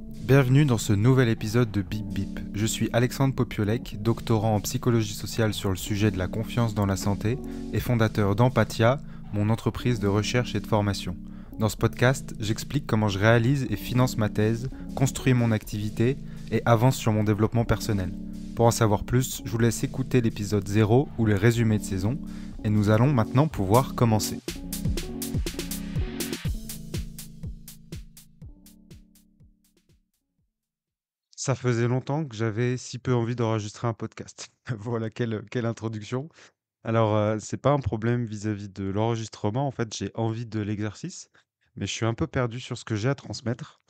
Bienvenue dans ce nouvel épisode de Bip Bip. Je suis Alexandre Popiolek, doctorant en psychologie sociale sur le sujet de la confiance dans la santé et fondateur d'Empathia, mon entreprise de recherche et de formation. Dans ce podcast, j'explique comment je réalise et finance ma thèse, construis mon activité et avance sur mon développement personnel. Pour en savoir plus, je vous laisse écouter l'épisode 0 ou le résumé de saison et nous allons maintenant pouvoir commencer. Ça faisait longtemps que j'avais si peu envie d'enregistrer un podcast. Voilà, quelle introduction. Alors, c'est pas un problème vis-à-vis de l'enregistrement, en fait, j'ai envie de l'exercice, mais je suis un peu perdu sur ce que j'ai à transmettre.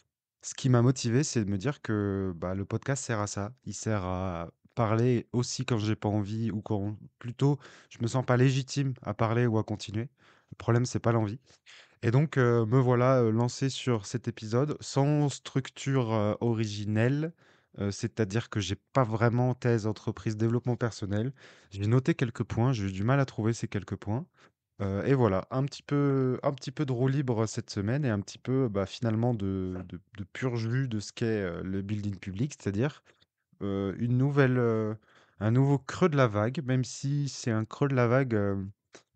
Ce qui m'a motivé, c'est de me dire que bah, le podcast sert à ça. Il sert à parler aussi quand j'ai pas envie ou quand plutôt je me sens pas légitime à parler ou à continuer. Le problème, c'est pas l'envie. Et donc, me voilà lancé sur cet épisode sans structure originelle, c'est-à-dire que j'ai pas vraiment thèse, entreprise, développement personnel. J'ai noté quelques points, j'ai eu du mal à trouver ces quelques points. Et voilà, un petit peu de roue libre cette semaine et un petit peu bah, finalement de purge vue de ce qu'est le building public, c'est-à-dire une nouvelle, un nouveau creux de la vague, même si c'est un creux de la vague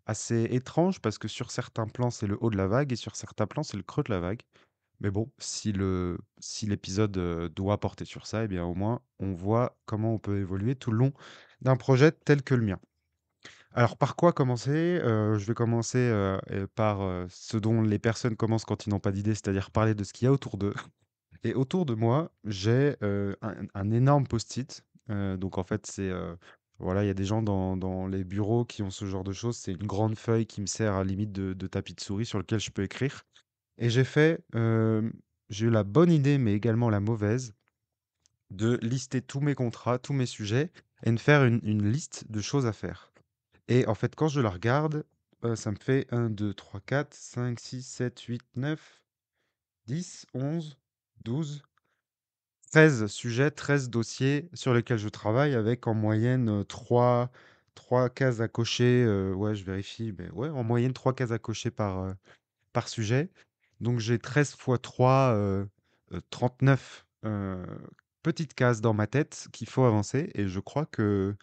assez étrange parce que sur certains plans c'est le haut de la vague et sur certains plans c'est le creux de la vague. Mais bon, si l'épisode doit porter sur ça, eh bien au moins on voit comment on peut évoluer tout le long d'un projet tel que le mien. Alors par quoi commencer? Je vais commencer par ce dont les personnes commencent quand ils n'ont pas d'idée, c'est-à-dire parler de ce qu'il y a autour d'eux. Et autour de moi, j'ai, un énorme post-it, donc en fait, voilà, il y a des gens dans les bureaux qui ont ce genre de choses. C'est une grande feuille qui me sert à limite de tapis de souris sur lequel je peux écrire et j'ai eu la bonne idée, mais également la mauvaise, de lister tous mes contrats, tous mes sujets et de faire une liste de choses à faire. Et en fait, quand je la regarde, ça me fait 1, 2, 3, 4, 5, 6, 7, 8, 9, 10, 11, 12, 13 sujets, 13 dossiers sur lesquels je travaille avec en moyenne 3 cases à cocher. Ouais, je vérifie, mais ouais, en moyenne 3 cases à cocher par sujet. Donc j'ai 13 fois 3, 39 petites cases dans ma tête qu'il faut avancer. Et je crois que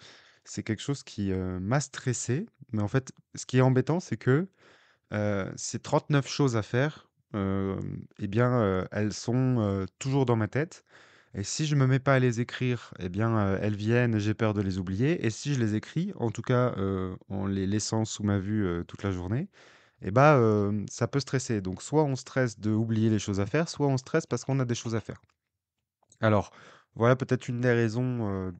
c'est quelque chose qui m'a stressé. Mais en fait, ce qui est embêtant, c'est que ces 39 choses à faire, eh bien, elles sont toujours dans ma tête. Et si je me mets pas à les écrire, eh bien, elles viennent, j'ai peur de les oublier. Et si je les écris, en tout cas, en les laissant sous ma vue toute la journée, eh bah, ça peut stresser. Donc, soit on stresse de oublier les choses à faire, soit on stresse parce qu'on a des choses à faire. Alors, voilà peut-être une des raisons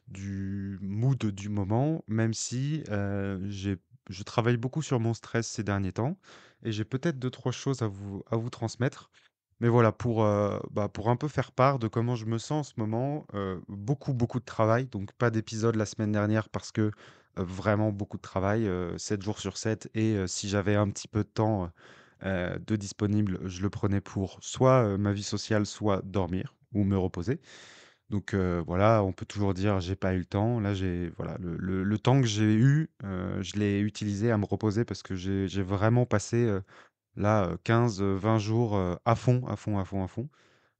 du mood du moment, même si je travaille beaucoup sur mon stress ces derniers temps et j'ai peut-être deux, trois choses à vous transmettre. Mais voilà, pour un peu faire part de comment je me sens en ce moment, beaucoup, beaucoup de travail, donc pas d'épisode la semaine dernière parce que vraiment beaucoup de travail, 7 jours sur 7, et si j'avais un petit peu de temps de disponible, je le prenais pour soit ma vie sociale, soit dormir ou me reposer. Donc voilà, on peut toujours dire j'ai pas eu le temps. Là, voilà, le temps que j'ai eu, je l'ai utilisé à me reposer parce que j'ai vraiment passé là 15, 20 jours à fond, à fond, à fond, à fond.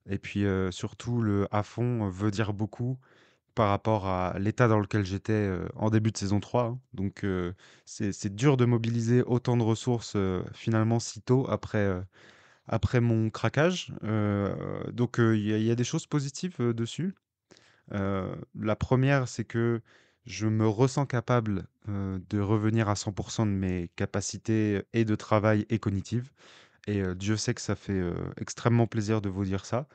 Et puis surtout, le à fond veut dire beaucoup par rapport à l'état dans lequel j'étais en début de saison 3, hein. Donc c'est dur de mobiliser autant de ressources finalement si tôt après mon craquage. Donc il y a des choses positives dessus. La première, c'est que je me ressens capable, de revenir à 100 de mes capacités et de travail et cognitives, et Dieu sait que ça fait, extrêmement plaisir de vous dire ça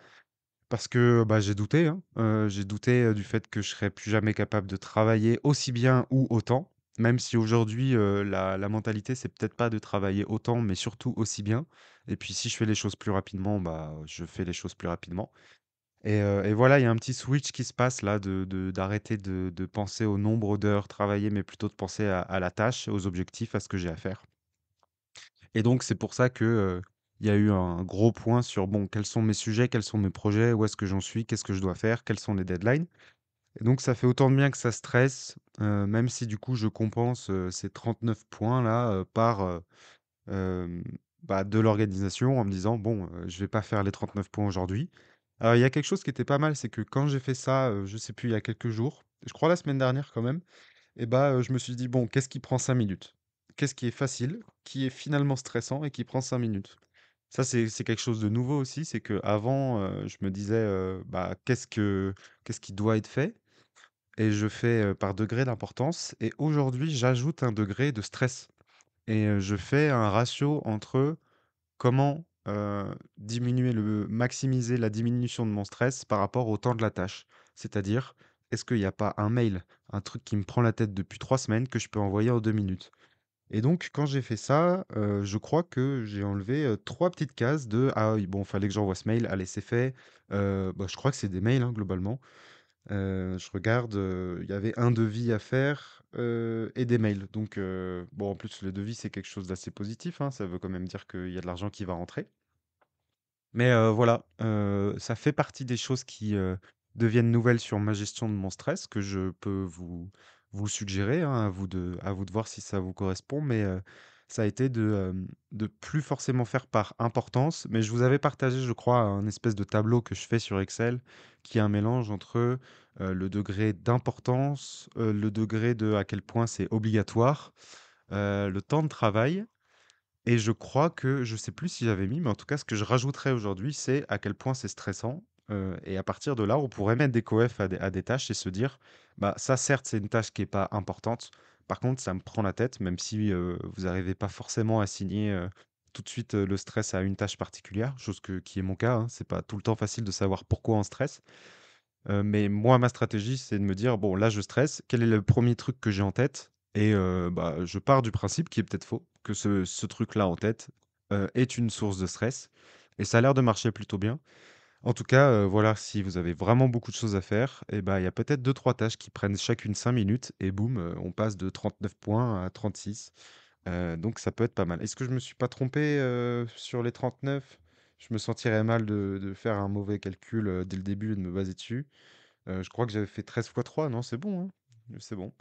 parce que, bah, j'ai douté, hein, j'ai douté, du fait que je serais plus jamais capable de travailler aussi bien ou autant, même si aujourd'hui, la mentalité, c'est peut-être pas de travailler autant, mais surtout aussi bien. Et puis si je fais les choses plus rapidement, bah, je fais les choses plus rapidement. Et voilà, il y a un petit switch qui se passe là d'arrêter de penser au nombre d'heures travaillées, mais plutôt de penser à la tâche, aux objectifs, à ce que j'ai à faire. Et donc c'est pour ça que, il y a eu un gros point sur, bon, quels sont mes sujets, quels sont mes projets, où est-ce que j'en suis, qu'est-ce que je dois faire, quelles sont les deadlines? Et donc ça fait autant de bien que ça stresse, même si du coup je compense, ces 39 points là, par, hem, bah, de l'organisation en me disant: «Bon, je vais pas faire les 39 points aujourd'hui». Alors il y a quelque chose qui était pas mal, c'est que quand j'ai fait ça, je sais plus, il y a quelques jours, je crois la semaine dernière quand même, et bah, je me suis dit: «Bon, qu'est-ce qui prend 5 minutes? Qu'est-ce qui est facile, qui est finalement stressant et qui prend 5 minutes?» Ça, c'est quelque chose de nouveau aussi, c'est qu'avant, je me disais, bah, qu'est-ce qui doit être fait? Et je fais, par degré d'importance, et aujourd'hui, j'ajoute un degré de stress, et je fais un ratio entre comment, maximiser la diminution de mon stress par rapport au temps de la tâche. C'est-à-dire, est-ce qu'il n'y a pas un mail, un truc qui me prend la tête depuis 3 semaines que je peux envoyer en 2 minutes? Et donc quand j'ai fait ça, je crois que j'ai enlevé, 3 petites cases de: «Ah oui, bon, fallait que j'envoie ce mail, allez, c'est fait». Bah, je crois que c'est des mails, hein, globalement. Je regarde, il y avait un devis à faire, et des mails. Donc bon, en plus, le devis, c'est quelque chose d'assez positif, hein, ça veut quand même dire qu'il y a de l'argent qui va rentrer. Mais voilà, ça fait partie des choses qui, deviennent nouvelles sur ma gestion de mon stress, que je peux vous suggérer, hein, à vous de voir si ça vous correspond. Mais ça a été de plus forcément faire par importance. Mais je vous avais partagé, je crois, un espèce de tableau que je fais sur Excel, qui est un mélange entre, le degré d'importance, le degré de à quel point c'est obligatoire, le temps de travail, et je crois que je sais plus si j'avais mis, mais en tout cas, ce que je rajouterais aujourd'hui, c'est à quel point c'est stressant. Et à partir de là, on pourrait mettre des coefs à des tâches et se dire, bah ça, certes, c'est une tâche qui est pas importante. Par contre, ça me prend la tête, même si vous n'arrivez pas forcément à assigner tout de suite le stress à une tâche particulière, chose qui est mon cas, hein. C'est pas tout le temps facile de savoir pourquoi on stresse. Mais moi, ma stratégie, c'est de me dire: «Bon, là, je stresse. Quel est le premier truc que j'ai en tête?» Et bah, je pars du principe, qui est peut-être faux, que ce truc-là en tête, est une source de stress, et ça a l'air de marcher plutôt bien. En tout cas, voilà, si vous avez vraiment beaucoup de choses à faire, et bah, il y a peut-être deux trois tâches qui prennent chacune 5 minutes, et boum, on passe de 39 points à 36. Donc ça peut être pas mal. Est-ce que je me suis pas trompé, sur les 39? Je me sentirais mal de faire un mauvais calcul, dès le début et de me baser dessus. Je crois que j'avais fait 13 fois 3, non, c'est bon, hein? C'est bon.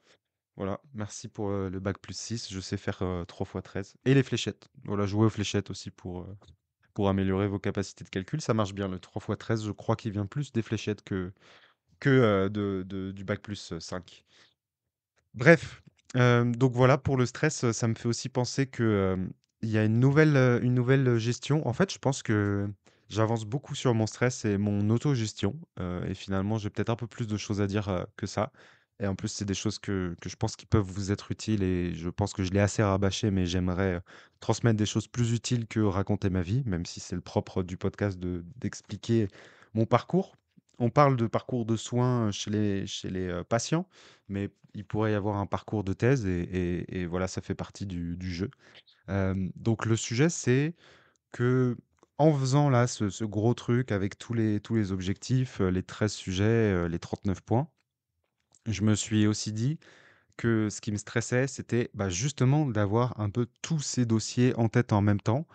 Voilà, merci pour, le bac plus 6. Je sais faire, 3 fois 13 et les fléchettes. Voilà, jouer aux fléchettes aussi pour améliorer vos capacités de calcul, ça marche bien. Le 3 fois 13, je crois qu'il vient plus des fléchettes que, du bac plus, 5. Bref, donc voilà, pour le stress, ça me fait aussi penser que, il y a une nouvelle, gestion. En fait, je pense que j'avance beaucoup sur mon stress et mon autogestion, et finalement, j'ai peut-être un peu plus de choses à dire, que ça, et en plus, c'est des choses que je pense qui peuvent vous être utiles, et je pense que je l'ai assez rabâché, mais j'aimerais, transmettre des choses plus utiles que raconter ma vie, même si c'est le propre du podcast d'expliquer mon parcours. On parle de parcours de soins chez les, patients, mais il pourrait y avoir un parcours de thèse, et voilà, ça fait partie du jeu. Donc le sujet, c'est que en faisant là ce gros truc avec tous les objectifs, les 13 sujets, les 39 points, je me suis aussi dit que ce qui me stressait, c'était, bah, justement d'avoir un peu tous ces dossiers en tête en même temps,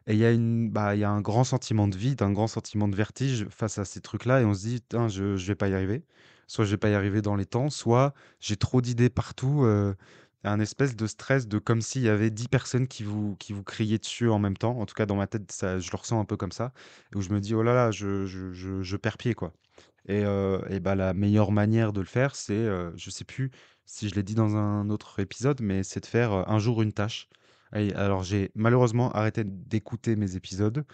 et il y a un grand sentiment de vide, un grand sentiment de vertige face à ces trucs-là, et on se dit: «Tain, je vais pas y arriver». Soit je vais pas y arriver dans les temps, soit j'ai trop d'idées partout, un espèce de stress, de comme s'il y avait 10 personnes qui vous criaient dessus en même temps. En tout cas, dans ma tête, ça, je le ressens un peu comme ça, où je me dis: «Oh là là, je perds pied, quoi». Et bah, la meilleure manière de le faire, c'est, je sais plus si je l'ai dit dans un autre épisode, mais c'est de faire, un jour une tâche. Et alors j'ai malheureusement arrêté d'écouter mes épisodes,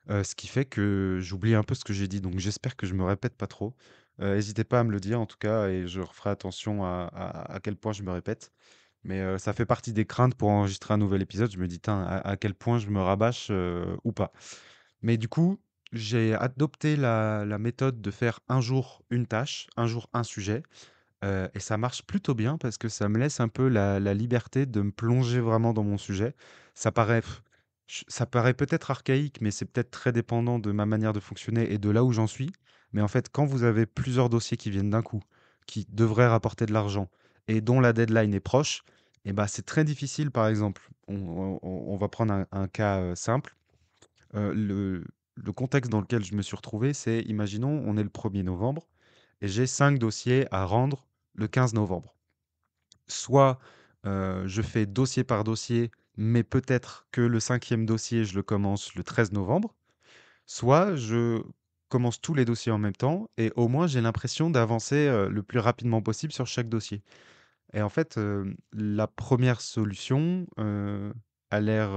ce qui fait que j'oublie un peu ce que j'ai dit, donc j'espère que je me répète pas trop. Hésitez pas à me le dire en tout cas, et je referai attention à quel point je me répète. Mais, ça fait partie des craintes pour enregistrer un nouvel épisode. Je me dis: «Tain, à quel point je me rabâche, ou pas?» Mais du coup, j'ai adopté la méthode de faire un jour une tâche, un jour un sujet, et ça marche plutôt bien parce que ça me laisse un peu la liberté de me plonger vraiment dans mon sujet. Ça paraît ça paraît peut-être archaïque, mais c'est peut-être très dépendant de ma manière de fonctionner et de là où j'en suis. Mais en fait, quand vous avez plusieurs dossiers qui viennent d'un coup, qui devraient rapporter de l'argent et dont la deadline est proche, et ben c'est très difficile. Par exemple, on va prendre un cas, simple. Le contexte dans lequel je me suis retrouvé, c'est, imaginons, on est le 1er novembre et j'ai 5 dossiers à rendre le 15 novembre. Soit, je fais dossier par dossier, mais peut-être que le cinquième dossier, je le commence le 13 novembre, soit je commence tous les dossiers en même temps et au moins j'ai l'impression d'avancer, le plus rapidement possible sur chaque dossier. Et en fait, la première solution, a l'air,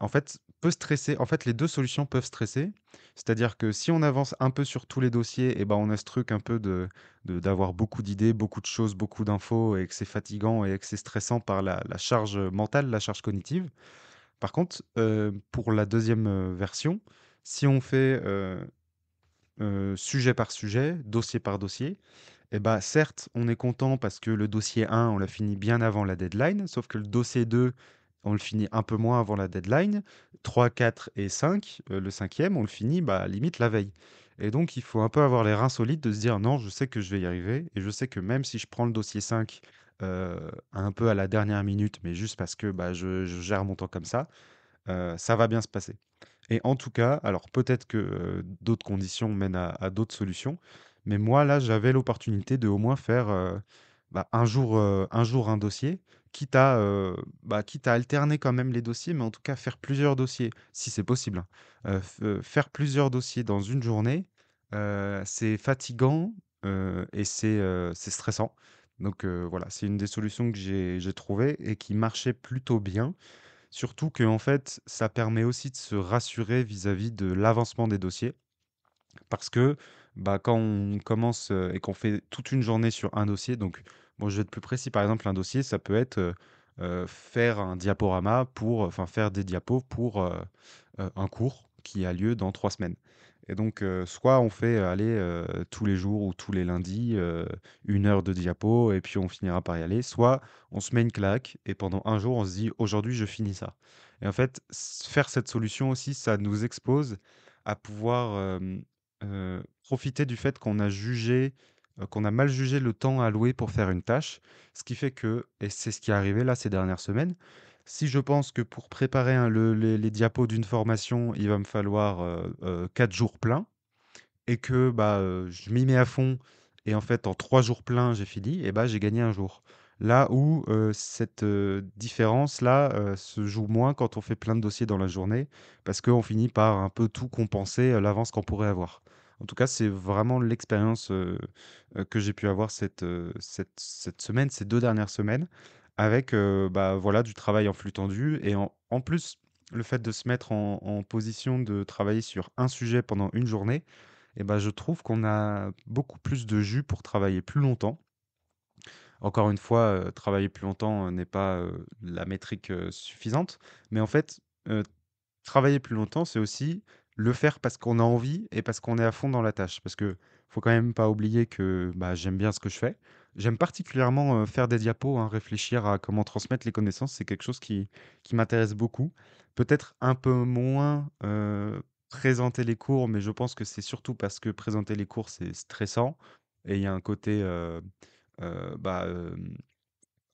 en fait, peut stresser. En fait, les 2 solutions peuvent stresser. C'est-à-dire que si on avance un peu sur tous les dossiers et ben, on a ce truc un peu d'avoir beaucoup d'idées, beaucoup de choses, beaucoup d'infos et que c'est fatigant et que c'est stressant par la charge, mentale, la charge cognitive. Par contre, pour la deuxième version, si on fait, sujet par sujet, dossier par dossier, et bah, certes, on est content parce que le dossier 1, on l'a fini bien avant la deadline, sauf que le dossier 2, on le finit un peu moins avant la deadline. 3, 4 et 5, le cinquième, on le finit bah, limite la veille. Et donc, il faut un peu avoir les reins solides de se dire non, je sais que je vais y arriver. Et je sais que même si je prends le dossier 5 un peu à la dernière minute, mais juste parce que bah, je gère mon temps comme ça va bien se passer. Et en tout cas, alors peut-être que, d'autres conditions mènent à d'autres solutions, mais moi là, j'avais l'opportunité de au moins faire, bah, un jour un dossier, quitte à, quitte à alterner quand même les dossiers, mais en tout cas faire plusieurs dossiers, si c'est possible, hein. Faire plusieurs dossiers dans une journée, c'est fatigant, et c'est stressant. Donc, voilà, c'est une des solutions que j'ai trouvées et qui marchait plutôt bien. Surtout que en fait, ça permet aussi de se rassurer vis-à-vis de l'avancement des dossiers. Parce que bah, quand on commence et qu'on fait toute une journée sur un dossier, donc bon, je vais être plus précis, par exemple, un dossier, ça peut être faire un diaporama pour, enfin faire des diapos pour un cours qui a lieu dans 3 semaines. Et donc, soit on fait aller tous les jours ou tous les lundis 1 heure de diapo et puis on finira par y aller, soit on se met une claque et pendant un jour on se dit aujourd'hui je finis ça. Et en fait, faire cette solution aussi, ça nous expose à pouvoir profiter du fait qu'on a mal jugé le temps alloué pour faire une tâche. Ce qui fait que, et c'est ce qui est arrivé là ces dernières semaines, si je pense que pour préparer les diapos d'une formation, il va me falloir 4 jours pleins, et que bah, je m'y mets à fond et en fait en 3 jours pleins j'ai fini, et bah, j'ai gagné un jour. Là où cette différence-là se joue moins quand on fait plein de dossiers dans la journée, parce qu'on finit par un peu tout compenser l'avance qu'on pourrait avoir. En tout cas, c'est vraiment l'expérience que j'ai pu avoir cette semaine, ces 2 dernières semaines, avec bah, voilà, du travail en flux tendu. Et en plus, le fait de se mettre en position de travailler sur un sujet pendant une journée, et ben je trouve qu'on a beaucoup plus de jus pour travailler plus longtemps. Encore une fois, travailler plus longtemps, n'est pas, la métrique, suffisante, mais en fait, heu, travailler plus longtemps, c'est aussi le faire parce qu'on a envie et parce qu'on est à fond dans la tâche. Parce que faut quand même pas oublier que, bah, j'aime bien ce que je fais. J'aime particulièrement, faire des diapos, hein, réfléchir à comment transmettre les connaissances, c'est quelque chose qui m'intéresse beaucoup. Peut-être un peu moins, présenter les cours, mais je pense que c'est surtout parce que présenter les cours, c'est stressant et il y a un côté, bah,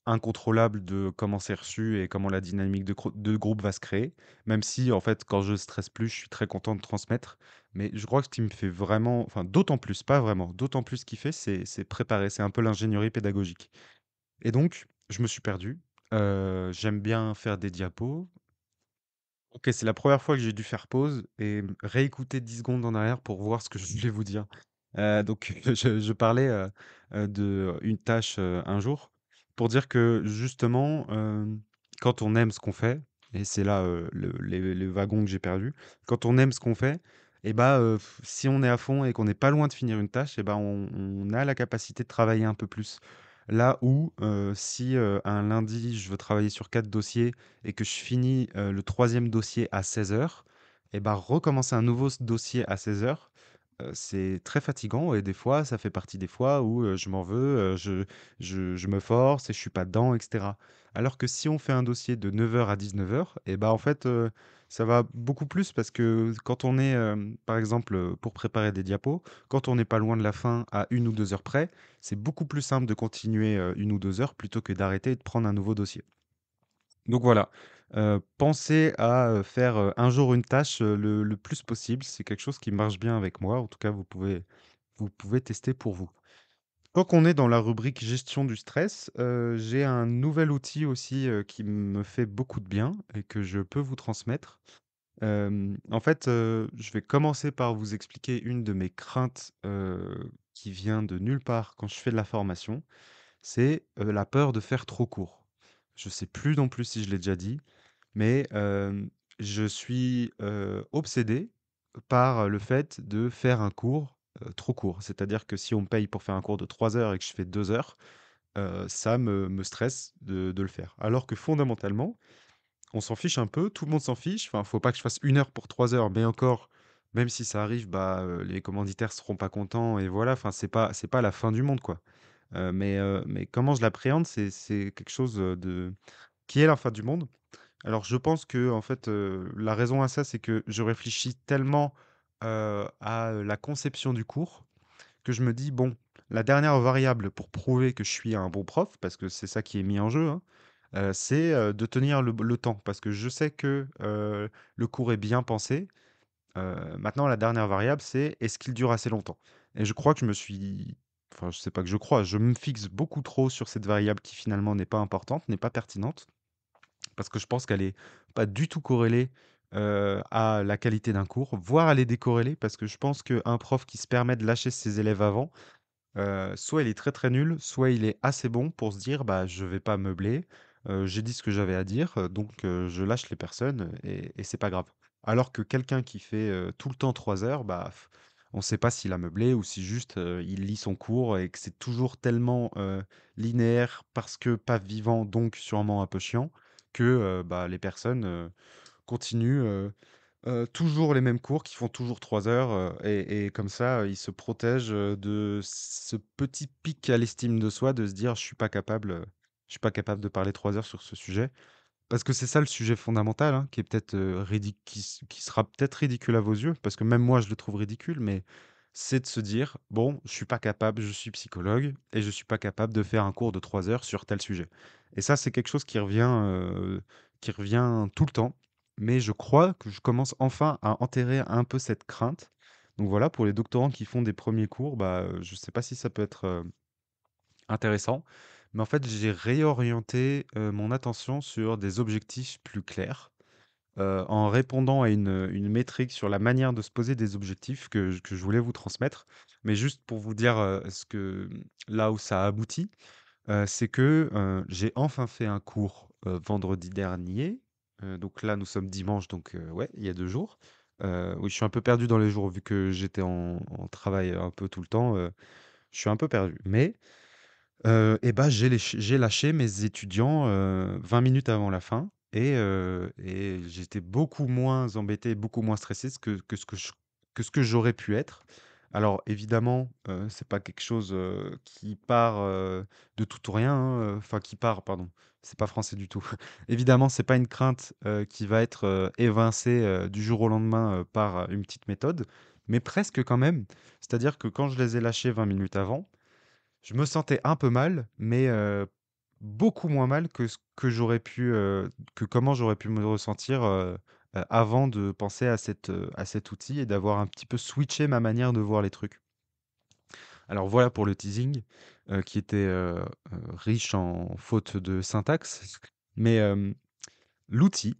incontrôlable de comment c'est reçu et comment la dynamique de groupe va se créer. Même si, en fait, quand je stresse plus, je suis très content de transmettre. Mais je crois que ce qui me fait vraiment, enfin, d'autant plus, pas vraiment, d'autant plus kiffer, c'est préparer. C'est un peu l'ingénierie pédagogique. Et donc, je me suis perdu. J'aime bien faire des diapos. OK, c'est la première fois que j'ai dû faire pause et réécouter 10 secondes en arrière pour voir ce que je voulais vous dire. Donc je parlais, de une tâche, un jour, pour dire que justement, quand on aime ce qu'on fait, et c'est là, les wagons que j'ai perdus. Quand on aime ce qu'on fait, et bah, si on est à fond et qu'on n'est pas loin de finir une tâche, et ben on a la capacité de travailler un peu plus. Là où, si, un lundi, je veux travailler sur 4 dossiers et que je finis, le troisième dossier à 16 heures, et bah, recommencer un nouveau dossier à 16 heures, c'est très fatigant et des fois, ça fait partie des fois où, je m'en veux, je me force et je suis pas dedans et cetera. Alors que si on fait un dossier de 9 heures à 19 heures, et bah, en fait, ça va beaucoup plus parce que quand on est, par exemple, pour préparer des diapos, quand on n'est pas loin de la fin à 1 ou 2 heures près, c'est beaucoup plus simple de continuer, 1 ou 2 heures plutôt que d'arrêter et de prendre un nouveau dossier. Donc voilà, pensez à, faire, un jour une tâche, le plus possible. C'est quelque chose qui marche bien avec moi. En tout cas, vous pouvez tester pour vous. Tant qu'on est dans la rubrique gestion du stress, j'ai un nouvel outil aussi, qui me fait beaucoup de bien et que je peux vous transmettre. En fait, je vais commencer par vous expliquer une de mes craintes, qui vient de nulle part quand je fais de la formation. C'est, la peur de faire trop court. Je sais plus non plus si je l'ai déjà dit, mais, je suis, obsédé par le fait de faire un cours, trop court. C'est-à-dire que si on me paye pour faire un cours de 3 heures et que je fais 2 heures, ça me stresse de le faire. Alors que fondamentalement, on s'en fiche un peu, tout le monde s'en fiche. Enfin, faut pas que je fasse 1 heure pour 3 heures, mais encore, même si ça arrive, bah, les commanditaires seront pas contents et voilà, enfin, c'est pas la fin du monde, quoi. Mais comment je l'appréhende, c'est quelque chose, de qui est la fin du monde. Alors je pense que en fait, la raison à ça, c'est que je réfléchis tellement, à, la conception du cours que je me dis: «Bon, la dernière variable pour prouver que je suis un bon prof», parce que c'est ça qui est mis en jeu, hein, c'est, de tenir le temps. Parce que je sais que, le cours est bien pensé. Maintenant la dernière variable, c'est est-ce qu'il dure assez longtemps? Et je crois que je me suis enfin, je sais pas que je crois, je me fixe beaucoup trop sur cette variable qui finalement n'est pas importante, n'est pas pertinente, parce que je pense qu'elle est pas du tout corrélée, à la qualité d'un cours, voire elle est décorrélée parce que je pense qu'un prof qui se permet de lâcher ses élèves avant, soit il est très, très nul, soit il est assez bon pour se dire: «Bah, je vais pas meubler, j'ai dit ce que j'avais à dire, donc je lâche les personnes et c'est pas grave». Alors que quelqu'un qui fait, tout le temps 3 heures, bah, on sait pas s'il a meublé ou si juste, il lit son cours et que c'est toujours tellement, linéaire parce que pas vivant, donc sûrement un peu chiant que, bah, les personnes, continuent, toujours les mêmes cours qui font toujours 3 heures, et comme ça, ils se protègent, de ce petit pic à l'estime de soi de se dire: je suis pas capable de parler 3 heures sur ce sujet». Parce que c'est ça le sujet fondamental, hein, qui est peut-être, qui sera peut-être ridicule à vos yeux, parce que même moi je le trouve ridicule, mais c'est de se dire: «Bon, je suis pas capable, je suis psychologue et je suis pas capable de faire un cours de 3 heures sur tel sujet». Et ça, c'est quelque chose qui revient tout le temps, mais je crois que je commence enfin à enterrer un peu cette crainte. Donc voilà, pour les doctorants qui font des premiers cours, bah, je sais pas si ça peut être, intéressant, mais en fait, j'ai réorienté, mon attention sur des objectifs plus clairs, en répondant à une métrique sur la manière de se poser des objectifs que je voulais vous transmettre. Mais juste pour vous dire, là où ça a abouti, c'est que, j'ai enfin fait un cours, vendredi dernier, donc là, nous sommes dimanche, donc ouais, il y a 2 jours. Oui, je suis un peu perdu dans les jours vu que j'étais en travail un peu tout le temps, je suis un peu perdu. Mais et bah, j'ai lâché mes étudiants, 20 minutes avant la fin et j'étais beaucoup moins embêté, beaucoup moins stressé que ce que j'aurais pu être. Alors évidemment, c'est pas quelque chose, qui part, de tout ou rien, hein, enfin qui part, pardon, c'est pas français du tout. Évidemment, c'est pas une crainte, qui va être, évincée, du jour au lendemain, par une petite méthode, mais presque quand même. C'est-à-dire que quand je les ai lâchés 20 minutes avant, je me sentais un peu mal, mais beaucoup moins mal que ce que j'aurais pu, que comment j'aurais pu me ressentir, avant de penser à cet outil et d'avoir un petit peu switché ma manière de voir les trucs. Alors voilà pour le teasing, qui était, riche en fautes de syntaxe, mais l'outil,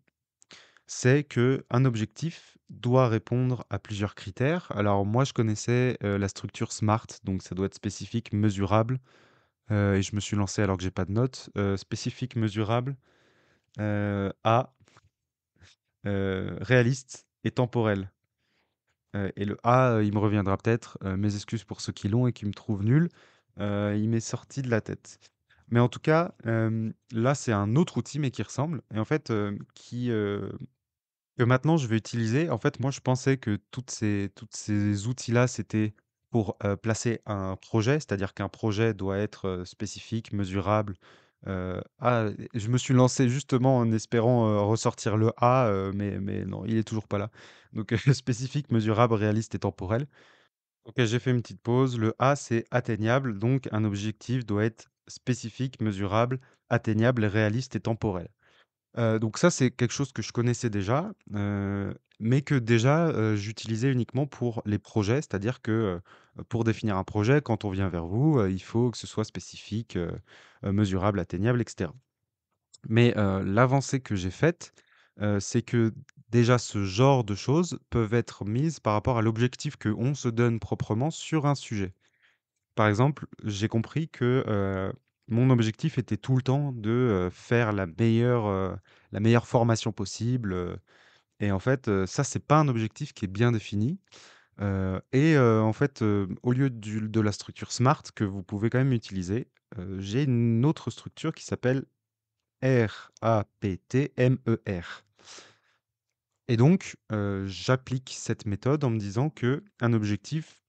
c'est qu'un objectif doit répondre à plusieurs critères. Alors moi, je connaissais, la structure SMART, donc ça doit être spécifique, mesurable. Et je me suis lancé alors que j'ai pas de notes, spécifique, mesurable, A, réaliste et temporel. Et le A, il me reviendra peut-être, mes excuses pour ceux qui l'ont et qui me trouvent nul, il m'est sorti de la tête. Mais en tout cas, là, c'est un autre outil, mais qui ressemble et en fait, que maintenant je vais utiliser. En fait, moi, je pensais que toutes ces outils-là, c'était pour, placer un projet, c'est-à-dire qu'un projet doit être, spécifique, mesurable. Je me suis lancé justement en espérant, ressortir le A, mais non, il est toujours pas là. Donc, spécifique, mesurable, réaliste et temporel. OK, j'ai fait une petite pause. Le A, c'est atteignable, donc un objectif doit être spécifique, mesurable, atteignable, réaliste et temporel. Donc ça, c'est quelque chose que je connaissais déjà, mais que déjà, j'utilisais uniquement pour les projets. C'est-à-dire que, pour définir un projet, quand on vient vers vous, il faut que ce soit spécifique, mesurable, atteignable, et cetera. Mais, l'avancée que j'ai faite, c'est que déjà ce genre de choses peuvent être mises par rapport à l'objectif qu'on se donne proprement sur un sujet. Par exemple, j'ai compris que, mon objectif était tout le temps de, faire la meilleure formation possible, et en fait, ça, c'est pas un objectif qui est bien défini, en fait, au lieu de la structure SMART que vous pouvez quand même utiliser, j'ai une autre structure qui s'appelle RAPTMER, et donc, j'applique cette méthode en me disant que un objectif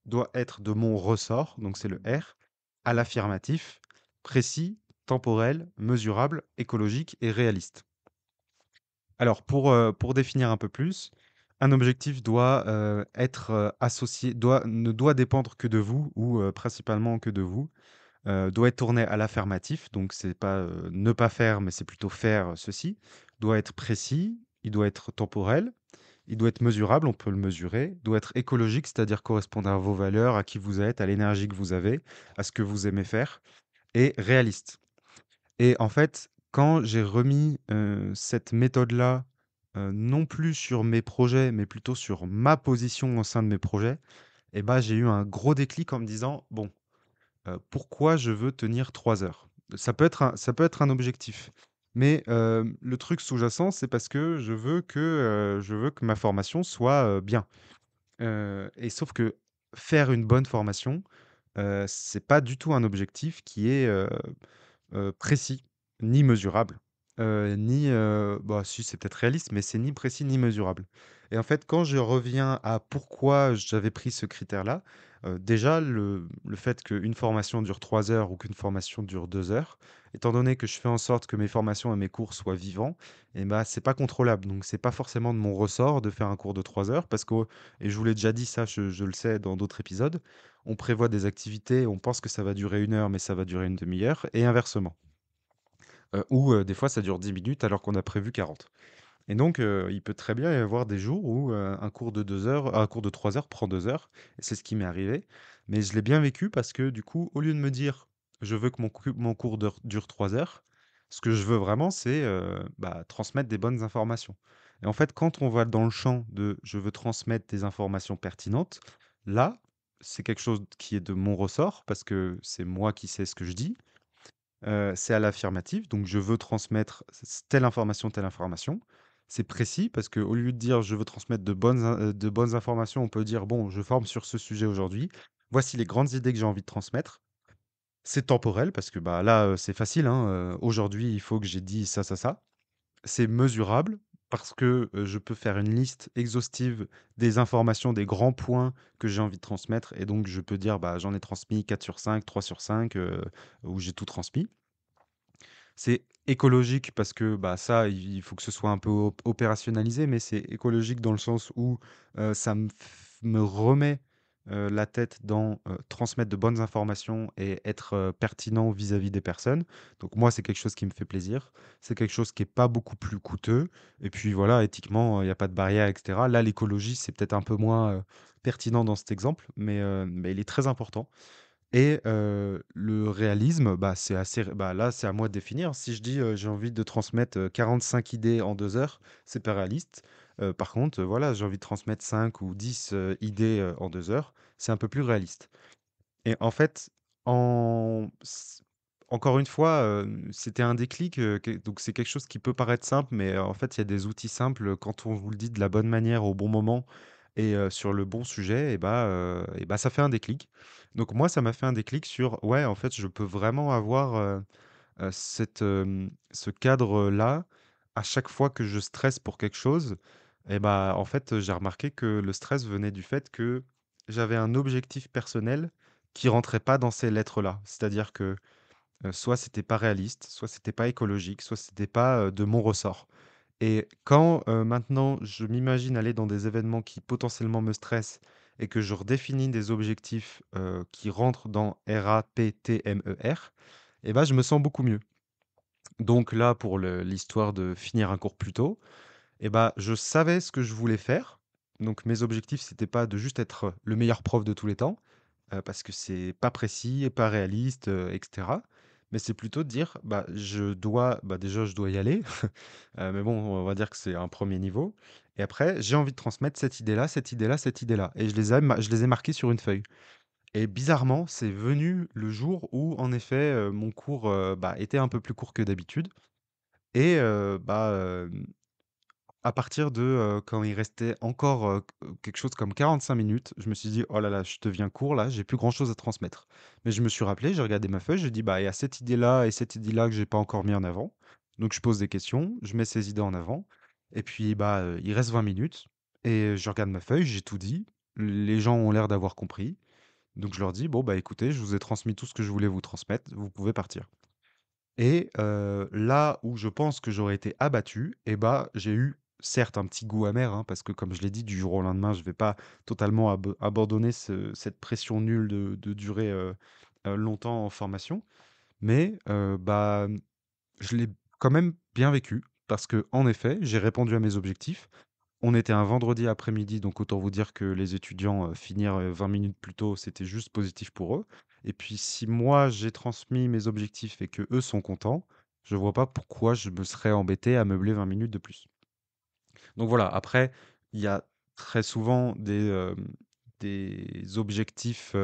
doit être de mon ressort, donc c'est le R, à l'affirmatif, précis, temporel, mesurable, écologique et réaliste. Alors pour définir un peu plus, un objectif doit, être, associé ne doit dépendre que de vous ou, principalement que de vous, doit être tourné à l'affirmatif, donc c'est pas, ne pas faire, mais c'est plutôt faire ceci, doit être précis, il doit être temporel, il doit être mesurable, on peut le mesurer, doit être écologique, c'est-à-dire correspondre à vos valeurs, à qui vous êtes, à l'énergie que vous avez, à ce que vous aimez faire, et réaliste. Et en fait, quand j'ai remis, cette méthode-là, non plus sur mes projets, mais plutôt sur ma position au sein de mes projets, et bah, j'ai eu un gros déclic en me disant: «Bon, pourquoi je veux tenir 3 heures?» Ça peut être un objectif, mais le truc sous-jacent, c'est parce que je veux que ma formation soit, bien. Et sauf que faire une bonne formation, c'est pas du tout un objectif qui est, précis, ni mesurable, bah, si, c'est peut-être réaliste, mais c'est ni précis ni mesurable. Et en fait, quand je reviens à pourquoi j'avais pris ce critère-là, déjà le fait qu'une formation dure 3 heures ou qu'une formation dure 2 heures, étant donné que je fais en sorte que mes formations et mes cours soient vivants, et bah, c'est pas contrôlable. Donc c'est pas forcément de mon ressort de faire un cours de 3 heures parce que, et je vous l'ai déjà dit ça, je le sais dans d'autres épisodes, on prévoit des activités, on pense que ça va durer 1 heure, mais ça va durer une demi-heure, et inversement. Ou des fois ça dure 10 minutes alors qu'on a prévu 40. Et donc il peut très bien y avoir des jours où, un cours de 2 heures un cours de 3 heures prend 2 heures, et c'est ce qui m'est arrivé. Mais je l'ai bien vécu parce que du coup, au lieu de me dire: «Je veux que mon cours dure 3 heures», ce que je veux vraiment c'est, bah, transmettre des bonnes informations. Et en fait, quand on va dans le champ de: «Je veux transmettre des informations pertinentes», là, c'est quelque chose qui est de mon ressort parce que c'est moi qui sais ce que je dis. C'est à l'affirmatif, donc je veux transmettre telle information, telle information. C'est précis parce qu'au lieu de dire: «Je veux transmettre de bonnes informations», on peut dire: «Bon, je forme sur ce sujet aujourd'hui. Voici les grandes idées que j'ai envie de transmettre». C'est temporel parce que, bah, là, c'est facile, hein, aujourd'hui, il faut que j'ai dit ça, ça, ça. C'est mesurable parce que, je peux faire une liste exhaustive des informations, des grands points que j'ai envie de transmettre, et donc je peux dire: «Bah, j'en ai transmis 4 sur 5, 3 sur 5, ou j'ai tout transmis». C'est écologique parce que, bah, ça, il faut que ce soit un peu opérationnalisé, mais c'est écologique dans le sens où, ça me remet, la tête dans, transmettre de bonnes informations et être, pertinent vis-à-vis des personnes. Donc moi, c'est quelque chose qui me fait plaisir. C'est quelque chose qui est pas beaucoup plus coûteux, et puis voilà, éthiquement, il y a pas de barrière et cetera. Là, l'écologie, c'est peut-être un peu moins, pertinent dans cet exemple, mais il est très important. Et le réalisme, bah, c'est assez bah, là, c'est à moi de définir. Si je dis, j'ai envie de transmettre, 45 idées en 2 heures, c'est pas réaliste. Par contre, voilà, j'ai envie de transmettre 5 ou 10 idées, en 2 heures, c'est un peu plus réaliste. Et en fait, en s encore une fois, c'était un déclic, donc c'est quelque chose qui peut paraître simple, mais en fait, il y a des outils simples, quand on vous le dit de la bonne manière, au bon moment, et sur le bon sujet, et bah, ça fait un déclic. Donc moi, ça m'a fait un déclic sur: «Ouais, en fait, je peux vraiment avoir, ce cadre-là à chaque fois que je stresse pour quelque chose». Et bah, en fait, j'ai remarqué que le stress venait du fait que j'avais un objectif personnel qui rentrait pas dans ces lettres-là. C'est-à-dire que, soit c'était pas réaliste, soit c'était pas écologique, soit c'était pas, de mon ressort. Et quand, maintenant je m'imagine aller dans des événements qui potentiellement me stressent et que je redéfinis des objectifs, qui rentrent dans RAPTMER, et bah, je me sens beaucoup mieux. Donc là, pour l'histoire de finir un cours plus tôt, et bah, je savais ce que je voulais faire. Donc mes objectifs, c'était pas de juste être le meilleur prof de tous les temps, parce que c'est pas précis et pas réaliste, et cetera. Mais c'est plutôt de dire: «Bah, déjà, je dois y aller». Mais bon, on va dire que c'est un premier niveau et après, j'ai envie de transmettre cette idée-là, cette idée-là, cette idée-là et je les ai marqués sur une feuille et bizarrement, c'est venu le jour où, en effet, mon cours, bah, était un peu plus court que d'habitude et à partir de, quand il restait encore, quelque chose comme 45 minutes, je me suis dit: «Oh là là, je deviens court là, j'ai plus grand chose à transmettre». Mais je me suis rappelé, j'ai regardé ma feuille, j'ai dit: «Bah, il y a cette idée-là et cette idée-là que j'ai pas encore mis en avant». Donc je pose des questions, je mets ces idées en avant et puis, bah, il reste 20 minutes et je regarde ma feuille, j'ai tout dit. Les gens ont l'air d'avoir compris. Donc je leur dis: «Bon, bah, écoutez, je vous ai transmis tout ce que je voulais vous transmettre, vous pouvez partir». Et là où je pense que j'aurais été abattu et bah, j'ai eu certes un petit goût amer, hein, parce que comme je l'ai dit, du jour au lendemain, je vais pas totalement abandonner cette pression nulle de durer, longtemps en formation. Mais bah, je l'ai quand même bien vécu parce que en effet, j'ai répondu à mes objectifs. On était un vendredi après-midi, donc autant vous dire que les étudiants, finir, 20 minutes plus tôt, c'était juste positif pour eux et puis si moi j'ai transmis mes objectifs et que eux sont contents, je vois pas pourquoi je me serais embêté à meubler 20 minutes de plus. Donc voilà, après, il y a très souvent des objectifs,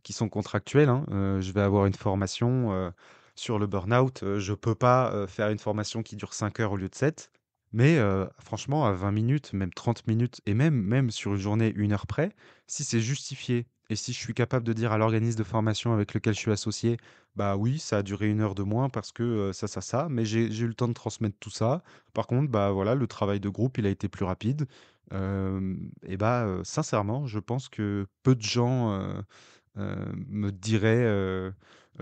qui sont contractuels, hein. Je vais avoir une formation, sur le burn-out, je peux pas, faire une formation qui dure 5 heures au lieu de 7. Mais franchement, à 20 minutes, même 30 minutes et même sur une journée, 1 heure près, si c'est justifié et si je suis capable de dire à l'organisme de formation avec lequel je suis associé: «Bah oui, ça a duré 1 heure de moins parce que, ça, mais j'ai eu le temps de transmettre tout ça. Par contre, bah, voilà, le travail de groupe, il a été plus rapide. Et bah, sincèrement, je pense que peu de gens, me diraient,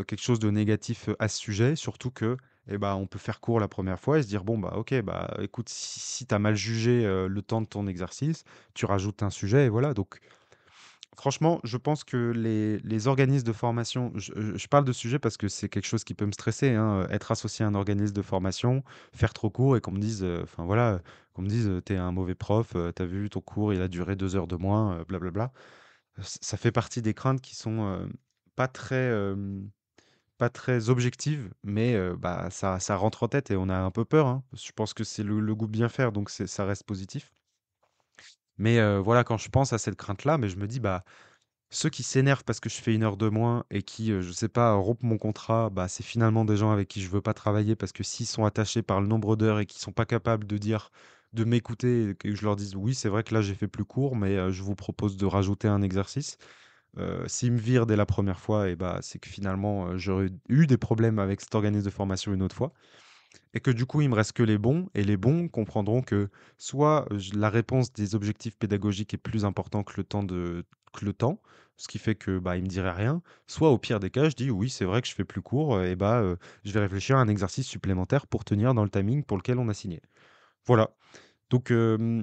quelque chose de négatif, à ce sujet. Surtout que, et bah, on peut faire court la première fois et se dire: «Bon, bah, OK, bah, écoute, si tu as mal jugé, le temps de ton exercice, tu rajoutes un sujet» et voilà. Donc franchement, je pense que les organismes de formation je parle de ce sujet parce que c'est quelque chose qui peut me stresser, hein, être associé à un organisme de formation, faire trop court et qu'on me dise, enfin voilà, qu'on me dise, «Tu un mauvais prof, tu vu ton cours, il a duré 2 heures de moins», bla bla bla. Ça fait partie des craintes qui sont, pas très, pas très objectives, mais bah, ça rentre en tête et on a un peu peur, hein. Je pense que c'est le goût de bien faire, donc ça reste positif. Mais voilà, quand je pense à cette crainte-là, mais je me dis: «Bah, ceux qui s'énervent parce que je fais 1 heure de moins et qui, je sais pas, rompent mon contrat, bah, c'est finalement des gens avec qui je veux pas travailler parce que s'ils sont attachés par le nombre d'heures et qu'ils sont pas capables de m'écouter et que je leur dise: «Oui, c'est vrai que là, j'ai fait plus court, mais je vous propose de rajouter un exercice». S'ils me virent dès la première fois et bah, c'est que finalement, j'aurais eu des problèmes avec cet organisme de formation une autre fois. Et que du coup, il me reste que les bons et les bons comprendront que soit la réponse des objectifs pédagogiques est plus important que le temps, ce qui fait que bah, il me dirait rien, soit au pire des cas, je dis oui, c'est vrai que je fais plus court et bah je vais réfléchir à un exercice supplémentaire pour tenir dans le timing pour lequel on a signé. Voilà. Donc ce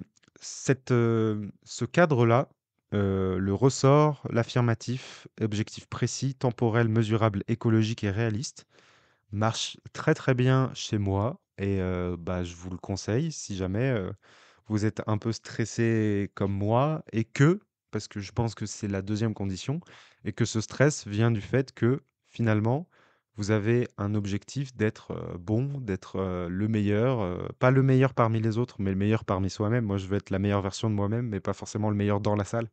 cadre-là, le ressort, l'affirmatif, objectif précis, temporel, mesurable, écologique et réaliste marche très, très bien chez moi et bah, je vous le conseille si jamais, vous êtes un peu stressé comme moi et parce que je pense que c'est la deuxième condition et que ce stress vient du fait que finalement, vous avez un objectif d'être, bon, d'être, le meilleur, pas le meilleur parmi les autres, mais le meilleur parmi soi-même. Moi, je veux être la meilleure version de moi-même, mais pas forcément le meilleur dans la salle.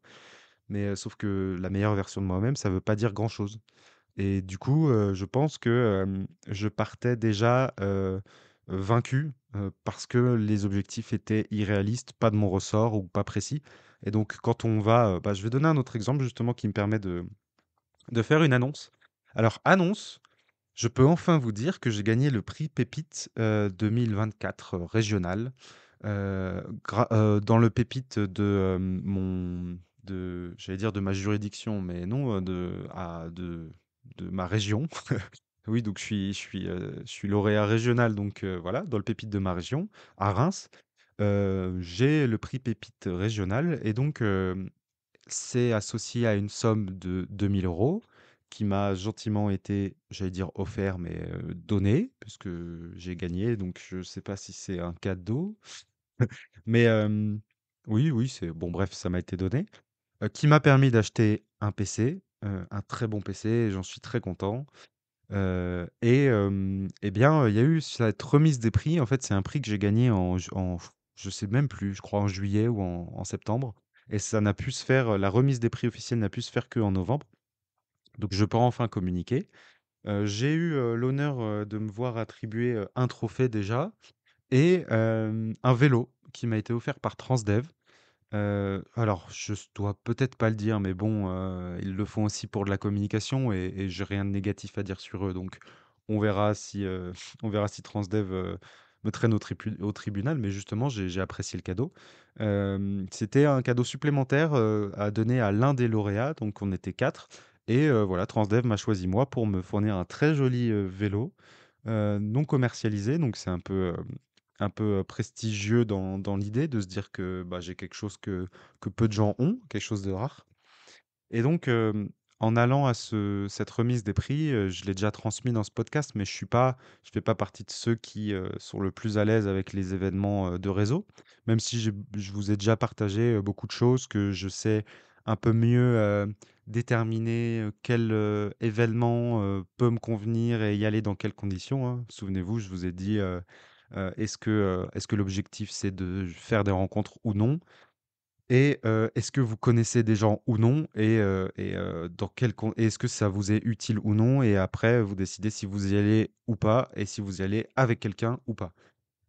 Mais, sauf que la meilleure version de moi-même, ça veut pas dire grand-chose. Et du coup, je pense que, je partais déjà, vaincu, parce que les objectifs étaient irréalistes, pas de mon ressort ou pas précis. Et donc quand on va, bah, je vais donner un autre exemple justement qui me permet de faire une annonce. Alors annonce, je peux enfin vous dire que j'ai gagné le prix Pépite, 2024, régional, dans le Pépite de, j'allais dire de ma juridiction, mais non, de ma région. Oui, donc je suis lauréat régional, donc voilà, dans le Pépite de ma région, à Reims. J'ai le prix Pépite régional et donc c'est associé à une somme de 2 000 € qui m'a gentiment été, j'allais dire offert, mais donné, puisque j'ai gagné, donc je sais pas si c'est un cadeau. Mais oui, oui, c'est bon, bref, ça m'a été donné, qui m'a permis d'acheter un PC, un très bon PC, et j'en suis très content. Et bien, il y a eu cette remise des prix. En fait, c'est un prix que j'ai gagné je sais même plus, je crois en juillet ou en septembre, et ça n'a pu se faire, la remise des prix officielle n'a pu se faire qu'en novembre, donc je peux enfin communiquer. J'ai eu, l'honneur, de me voir attribuer, un trophée déjà, et un vélo qui m'a été offert par Transdev. Alors je dois peut-être pas le dire, mais bon, ils le font aussi pour de la communication, et j'ai rien de négatif à dire sur eux, donc on verra si, on verra si Transdev, me traîne au tribunal, mais justement j'ai apprécié le cadeau. C'était un cadeau supplémentaire, à donner à l'un des lauréats, donc on était 4, et voilà, Transdev m'a choisi moi pour me fournir un très joli, vélo, non commercialisé, donc c'est un peu, prestigieux dans l'idée de se dire que, bah, j'ai quelque chose que peu de gens ont, quelque chose de rare. Et donc, en allant à cette remise des prix, je l'ai déjà transmis dans ce podcast, mais je fais pas partie de ceux qui, sont le plus à l'aise avec les événements, de réseau. Même si je vous ai déjà partagé, beaucoup de choses, que je sais un peu mieux, déterminer, quel, événement, peut me convenir et y aller dans quelles conditions, hein. Souvenez-vous, je vous ai dit, est-ce que l'objectif c'est de faire des rencontres ou non? Et est-ce que vous connaissez des gens ou non? Dans quel con et est-ce que ça vous est utile ou non? Et après, vous décidez si vous y allez ou pas, et si vous y allez avec quelqu'un ou pas.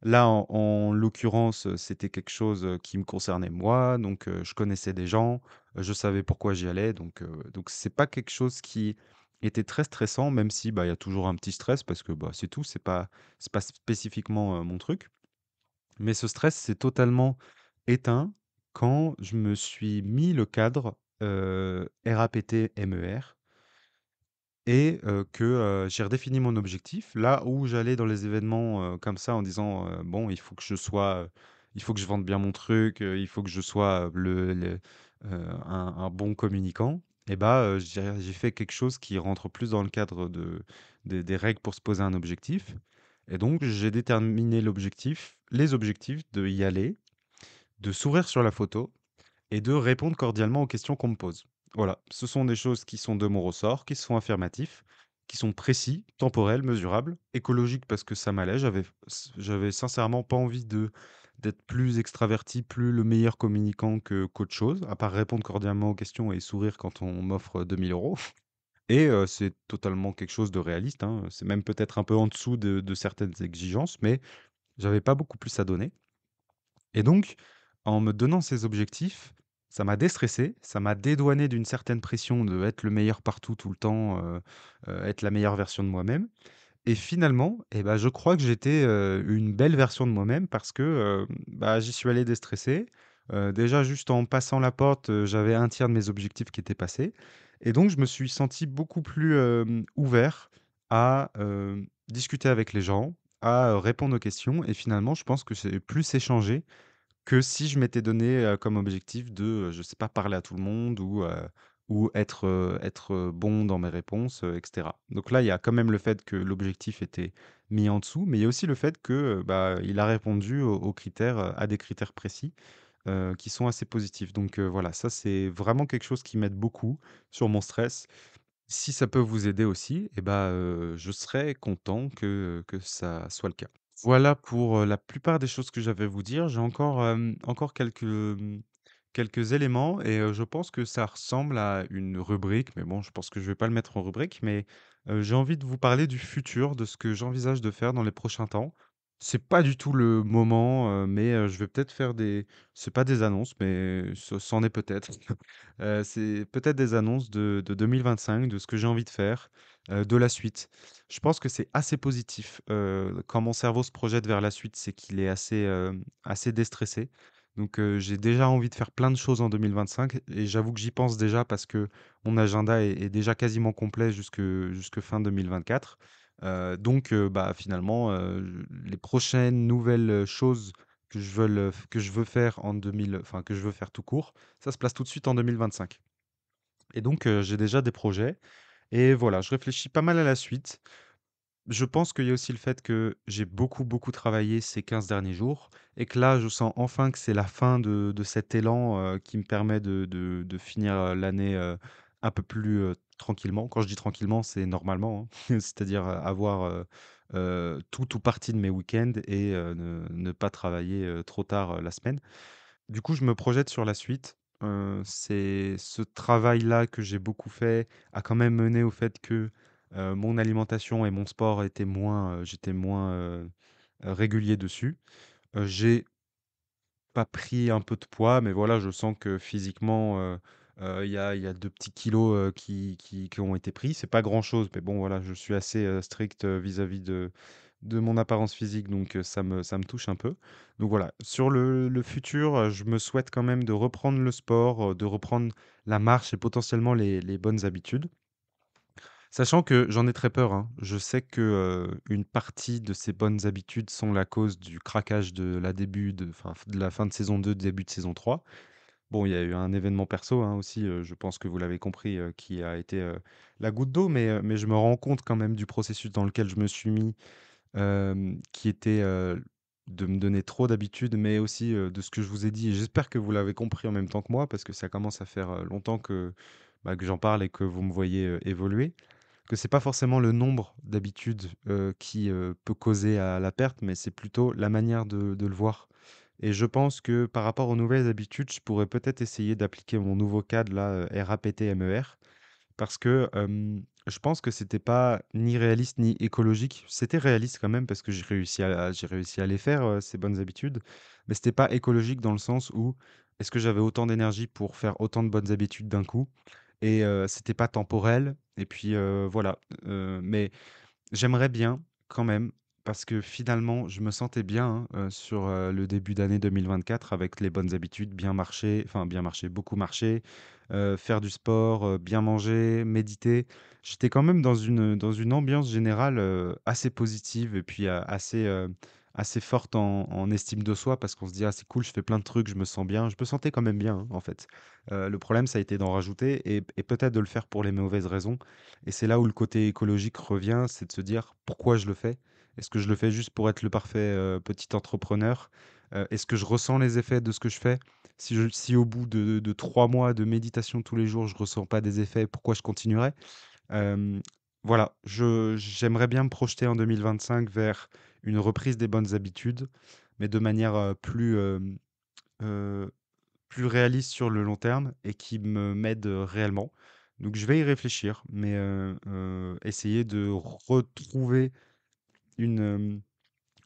Là, en l'occurrence, c'était quelque chose, qui me concernait moi, donc je connaissais des gens, je savais pourquoi j'y allais, donc c'est pas quelque chose qui était très stressant, même si, bah, il y a toujours un petit stress parce que, bah, c'est tout, c'est pas spécifiquement, mon truc. Mais ce stress s'est totalement éteint quand je me suis mis le cadre, RAPT-MER, et j'ai redéfini mon objectif. Là où j'allais dans les événements, comme ça en disant, «Bon, il faut que je vende bien mon truc, il faut que je sois, un bon communicant», et bah, j'ai fait quelque chose qui rentre plus dans le cadre des règles pour se poser un objectif, et donc j'ai déterminé les objectifs de y aller, de sourire sur la photo et de répondre cordialement aux questions qu'on me pose. Voilà, ce sont des choses qui sont de mon ressort, qui sont affirmatifs, qui sont précis, temporels, mesurables, écologiques parce que ça m'allait. J'avais sincèrement pas envie d'être plus extraverti, plus le meilleur communicant qu'autre chose, à part répondre cordialement aux questions et sourire quand on m'offre 2 000 €. Et c'est totalement quelque chose de réaliste, hein. C'est même peut-être un peu en dessous de certaines exigences, mais j'avais pas beaucoup plus à donner. Et donc, en me donnant ces objectifs, ça m'a déstressé, ça m'a dédouané d'une certaine pression de être le meilleur partout, tout le temps, être la meilleure version de moi-même. Et finalement, eh ben, je crois que j'étais, une belle version de moi-même parce que, bah, j'y suis allé déstressé. Déjà juste en passant la porte, j'avais un tiers de mes objectifs qui étaient passés, et donc je me suis senti beaucoup plus, ouvert à, discuter avec les gens, à, répondre aux questions, et finalement je pense que c'est plus échangé que si je m'étais donné, comme objectif de, je sais pas, parler à tout le monde, ou être, bon dans mes réponses, et cetera. Donc là, il y a quand même le fait que l'objectif était mis en dessous, mais il y a aussi le fait que, bah, il a répondu aux critères, à des critères précis, qui sont assez positifs. Donc voilà, ça, c'est vraiment quelque chose qui m'aide beaucoup sur mon stress. Si ça peut vous aider aussi, et bah, je serais content que ça soit le cas. Voilà pour, la plupart des choses que j'avais à vous dire. J'ai encore quelques éléments, et je pense que ça ressemble à une rubrique, mais bon, je pense que je vais pas le mettre en rubrique, mais j'ai envie de vous parler du futur, de ce que j'envisage de faire dans les prochains temps. C'est pas du tout le moment, mais je vais peut-être faire c'est pas des annonces, mais c'en est peut-être. C'est peut-être des annonces de 2025, de ce que j'ai envie de faire, de la suite. Je pense que c'est assez positif, quand mon cerveau se projette vers la suite, c'est qu'il est assez déstressé. Donc j'ai déjà envie de faire plein de choses en 2025, et j'avoue que j'y pense déjà parce que mon agenda est déjà quasiment complet jusque fin 2024. Donc bah, finalement, les prochaines nouvelles, choses que je veux faire que je veux faire tout court, ça se place tout de suite en 2025. Et donc j'ai déjà des projets, Et voilà, je réfléchis pas mal à la suite. Je pense qu'il y a aussi le fait que j'ai beaucoup, beaucoup travaillé ces 15 derniers jours et que là, je sens enfin que c'est la fin de cet élan, qui me permet de finir, l'année, un peu plus, tranquillement. Quand je dis tranquillement, c'est normalement, hein. C'est-à-dire, avoir, tout ou partie de mes week-ends et ne pas travailler, trop tard, la semaine. Du coup, je me projette sur la suite. C'est ce travail-là que j'ai beaucoup fait a quand même mené au fait que, mon alimentation et mon sport étaient moins, j'étais moins, régulier dessus. J'ai pas pris un peu de poids, mais voilà, je sens que physiquement, il y a 2 petits kilos, qui ont été pris. C'est pas grand-chose, mais bon, voilà, je suis assez, strict, vis-à-vis de mon apparence physique, donc ça me touche un peu. Donc voilà, sur le futur, je me souhaite quand même de reprendre le sport, de reprendre la marche et potentiellement les bonnes habitudes. Sachant que j'en ai très peur, hein. Je sais que, une partie de ces bonnes habitudes sont la cause du craquage de la fin de saison 2, début de saison 3. Bon, il y a eu un événement perso, hein, aussi, je pense que vous l'avez compris, qui a été, la goutte d'eau, mais je me rends compte quand même du processus dans lequel je me suis mis, qui était, de me donner trop d'habitudes, mais aussi, de ce que je vous ai dit et j'espère que vous l'avez compris en même temps que moi parce que ça commence à faire, longtemps que j'en parle et que vous me voyez, évoluer. Que c'est pas forcément le nombre d'habitudes, qui, peut causer à la perte, mais c'est plutôt la manière de le voir et je pense que par rapport aux nouvelles habitudes, je pourrais peut-être essayer d'appliquer mon nouveau cadre là, RAPT-MER parce que, je pense que c'était pas ni réaliste ni écologique. C'était réaliste quand même parce que j'ai réussi à les faire, ces bonnes habitudes, mais c'était pas écologique dans le sens où, est-ce que j'avais autant d'énergie pour faire autant de bonnes habitudes d'un coup? Et c'était pas temporel et puis, voilà, mais j'aimerais bien quand même, parce que finalement, je me sentais bien, hein, sur, le début d'année 2024 avec les bonnes habitudes, bien marcher, beaucoup marcher, faire du sport, bien manger, méditer. J'étais quand même dans une ambiance générale, assez positive et puis, assez forte en estime de soi parce qu'on se dit: «Ah c'est cool, je fais plein de trucs, je me sens bien». Je me sentais quand même bien, hein, en fait. Le problème, ça a été d'en rajouter et peut-être de le faire pour les mauvaises raisons et c'est là où le côté écologique revient, c'est de se dire: «Pourquoi je le fais? Est-ce que je le fais juste pour être le parfait, petit entrepreneur? Est-ce que je ressens les effets de ce que je fais? Si au bout de 3 mois de méditation tous les jours, je ressens pas des effets, pourquoi je continuerais?» Hem, voilà, j'aimerais bien me projeter en 2025 vers une reprise des bonnes habitudes, mais de manière, heu, plus réaliste sur le long terme et qui me m'aide, réellement. Donc je vais y réfléchir, mais essayer de retrouver une,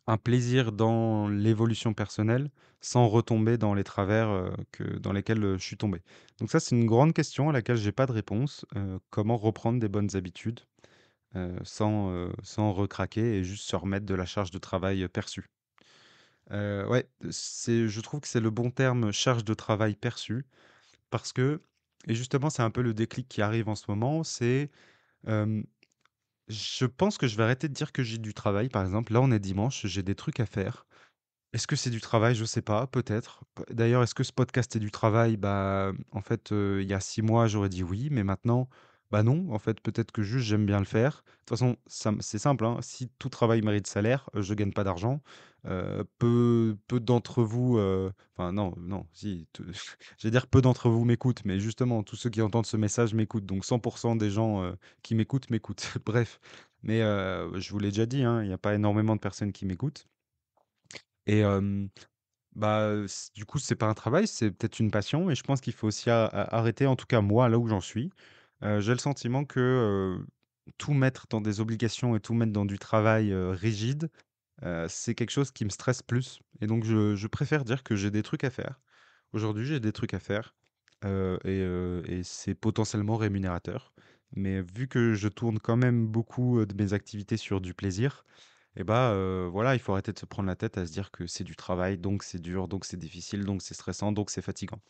un plaisir dans l'évolution personnelle, sans retomber dans les travers, dans lesquels, je suis tombé. Donc ça, c'est une grande question à laquelle j'ai pas de réponse. Comment reprendre des bonnes habitudes, sans recraquer et juste se remettre de la charge de travail, perçue? Ouais, je trouve que c'est le bon terme, charge de travail perçue. Parce que et justement, c'est un peu le déclic qui arrive en ce moment, c'est, hem, je pense que je vais arrêter de dire que j'ai du travail, par exemple. Là, on est dimanche, j'ai des trucs à faire. Est-ce que c'est du travail? Je sais pas, peut-être. D'ailleurs, est-ce que ce podcast est du travail? Bah, en fait, il y a 6 mois, j'aurais dit oui, mais maintenant, bah, non. En fait, peut-être que juste j'aime bien le faire. De toute façon, c'est simple, hein, si tout travail mérite salaire, je gagne pas d'argent. Peu d'entre vous, enfin non, non, si, j'allais dire peu d'entre vous m'écoutent, mais justement, tous ceux qui entendent ce message m'écoutent. Donc 100 des gens, qui m'écoutent, m'écoutent. Bref, mais je vous l'ai déjà dit, hein, il y a pas énormément de personnes qui m'écoutent et bah, du coup, c'est pas un travail, c'est peut-être une passion et je pense qu'il faut aussi arrêter, en tout cas moi, là où j'en suis. J'ai le sentiment que, tout mettre dans des obligations et tout mettre dans du travail, rigide, c'est quelque chose qui me stresse plus et donc je préfère dire que j'ai des trucs à faire. Aujourd'hui, j'ai des trucs à faire, et c'est potentiellement rémunérateur. Mais vu que je tourne quand même beaucoup, de mes activités sur du plaisir et bah, voilà, il faut arrêter de se prendre la tête à se dire que c'est du travail, donc c'est dur, donc c'est difficile, donc c'est stressant, donc c'est fatigant.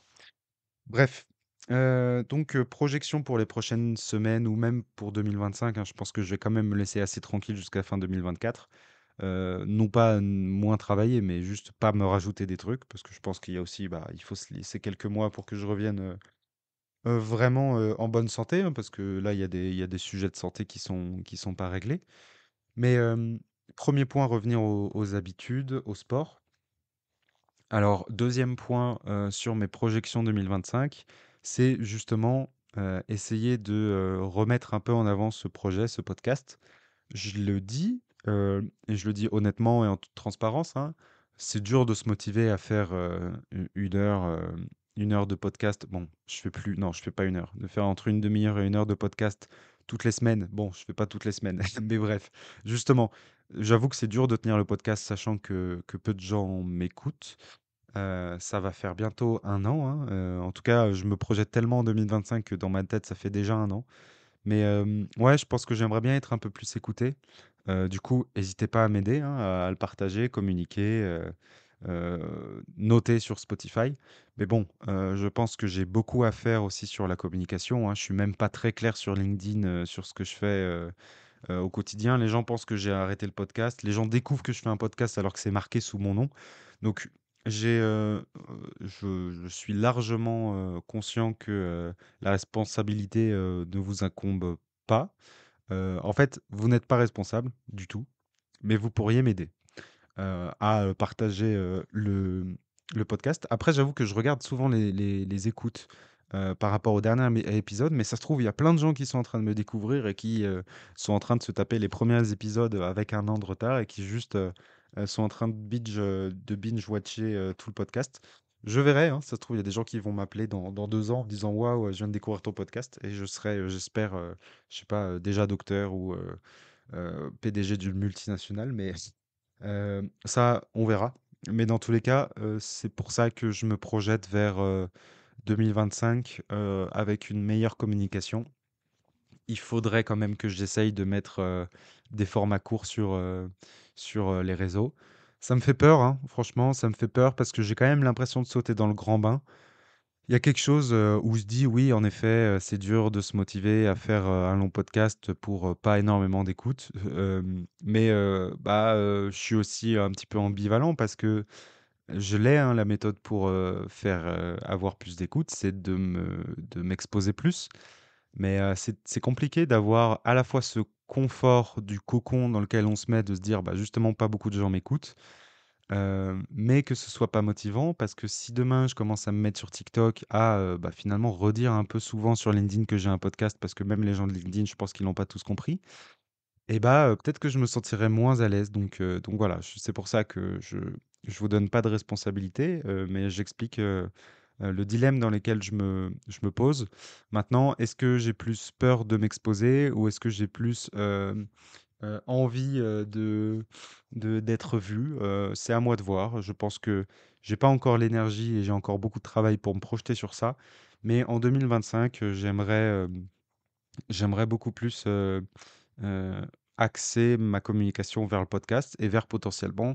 Bref, donc projection pour les prochaines semaines ou même pour 2025, hein, je pense que je vais quand même me laisser assez tranquille jusqu'à fin 2024. Non pas moins travailler, mais juste pas me rajouter des trucs parce que je pense qu'il y a aussi, bah, il faut se laisser quelques mois pour que je revienne, Vraiment, en bonne santé, hein, parce que là, il y a des sujets de santé qui sont pas réglés. Mais, 1 point, revenir aux habitudes, au sport. Alors, deuxième point, sur mes projections 2025, c'est justement, essayer de, remettre un peu en avant ce projet, ce podcast. Je le dis, et je le dis honnêtement et en toute transparence, hein, c'est dur de se motiver à faire, 1 heure de podcast. Bon, je fais plus non, je fais pas 1 heure. De faire entre une demi heure et 1 heure de podcast toutes les semaines. Bon, je fais pas toutes les semaines, mais bref. Justement, j'avoue que c'est dur de tenir le podcast sachant que peu de gens m'écoutent. Ça va faire bientôt 1 an, hein, en tout cas, je me projette tellement en 2025 que dans ma tête, ça fait déjà 1 an. Mais ouais, je pense que j'aimerais bien être un peu plus écouté. Du coup, n'hésitez pas à m'aider, hein, à le partager, communiquer, noter sur Spotify. Mais bon, je pense que j'ai beaucoup à faire aussi sur la communication, hein. Je suis même pas très clair sur LinkedIn, sur ce que je fais, au quotidien. Les gens pensent que j'ai arrêté le podcast. Les gens découvrent que je fais un podcast alors que c'est marqué sous mon nom. Donc je suis largement, conscient que, la responsabilité, ne vous incombe pas. En fait, vous n'êtes pas responsable du tout, mais vous pourriez m'aider, à, partager, le podcast. Après, j'avoue que je regarde souvent les écoutes, par rapport au dernier épisode, mais ça se trouve, il y a plein de gens qui sont en train de me découvrir et qui, sont en train de se taper les premiers épisodes, avec 1 an de retard et qui juste, sont en train de binge watcher, tout le podcast. Je verrai, hein, ça se trouve, il y a des gens qui vont m'appeler dans 2 ans en me disant: «Waouh, je viens de découvrir ton podcast» et je serai, j'espère, je sais pas, déjà docteur ou, PDG d'une multinationale, mais ça, on verra. Mais dans tous les cas, c'est pour ça que je me projette vers, 2025, avec une meilleure communication. Il faudrait quand même que j'essaye de mettre, des formats courts sur, les réseaux. Ça me fait peur, hein, franchement, ça me fait peur parce que j'ai quand même l'impression de sauter dans le grand bain. Il y a quelque chose, où je dis: «Oui, en effet, c'est dur de se motiver à faire, un long podcast pour, pas énormément d'écoute». Mais je suis aussi un petit peu ambivalent parce que je l'ai, hein, la méthode pour, faire, avoir plus d'écoute, c'est de m'exposer plus. Mais, c'est compliqué d'avoir à la fois ce confort du cocon dans lequel on se met, de se dire: «Bah, justement, pas beaucoup de gens m'écoutent». Mais que ce soit pas motivant parce que si demain je commence à me mettre sur TikTok à, finalement redire un peu souvent sur LinkedIn que j'ai un podcast parce que même les gens de LinkedIn, je pense qu'ils l'ont pas tous compris et peut-être que je me sentirais moins à l'aise donc voilà, c'est pour ça que je vous donne pas de responsabilité, mais j'explique, le dilemme dans lequel je me pose. Maintenant, est-ce que j'ai plus peur de m'exposer ou est-ce que j'ai plus, envie, d'être vu, c'est à moi de voir. Je pense que j'ai pas encore l'énergie et j'ai encore beaucoup de travail pour me projeter sur ça. Mais en 2025, j'aimerais beaucoup plus, heu, axer ma communication vers le podcast et vers potentiellement,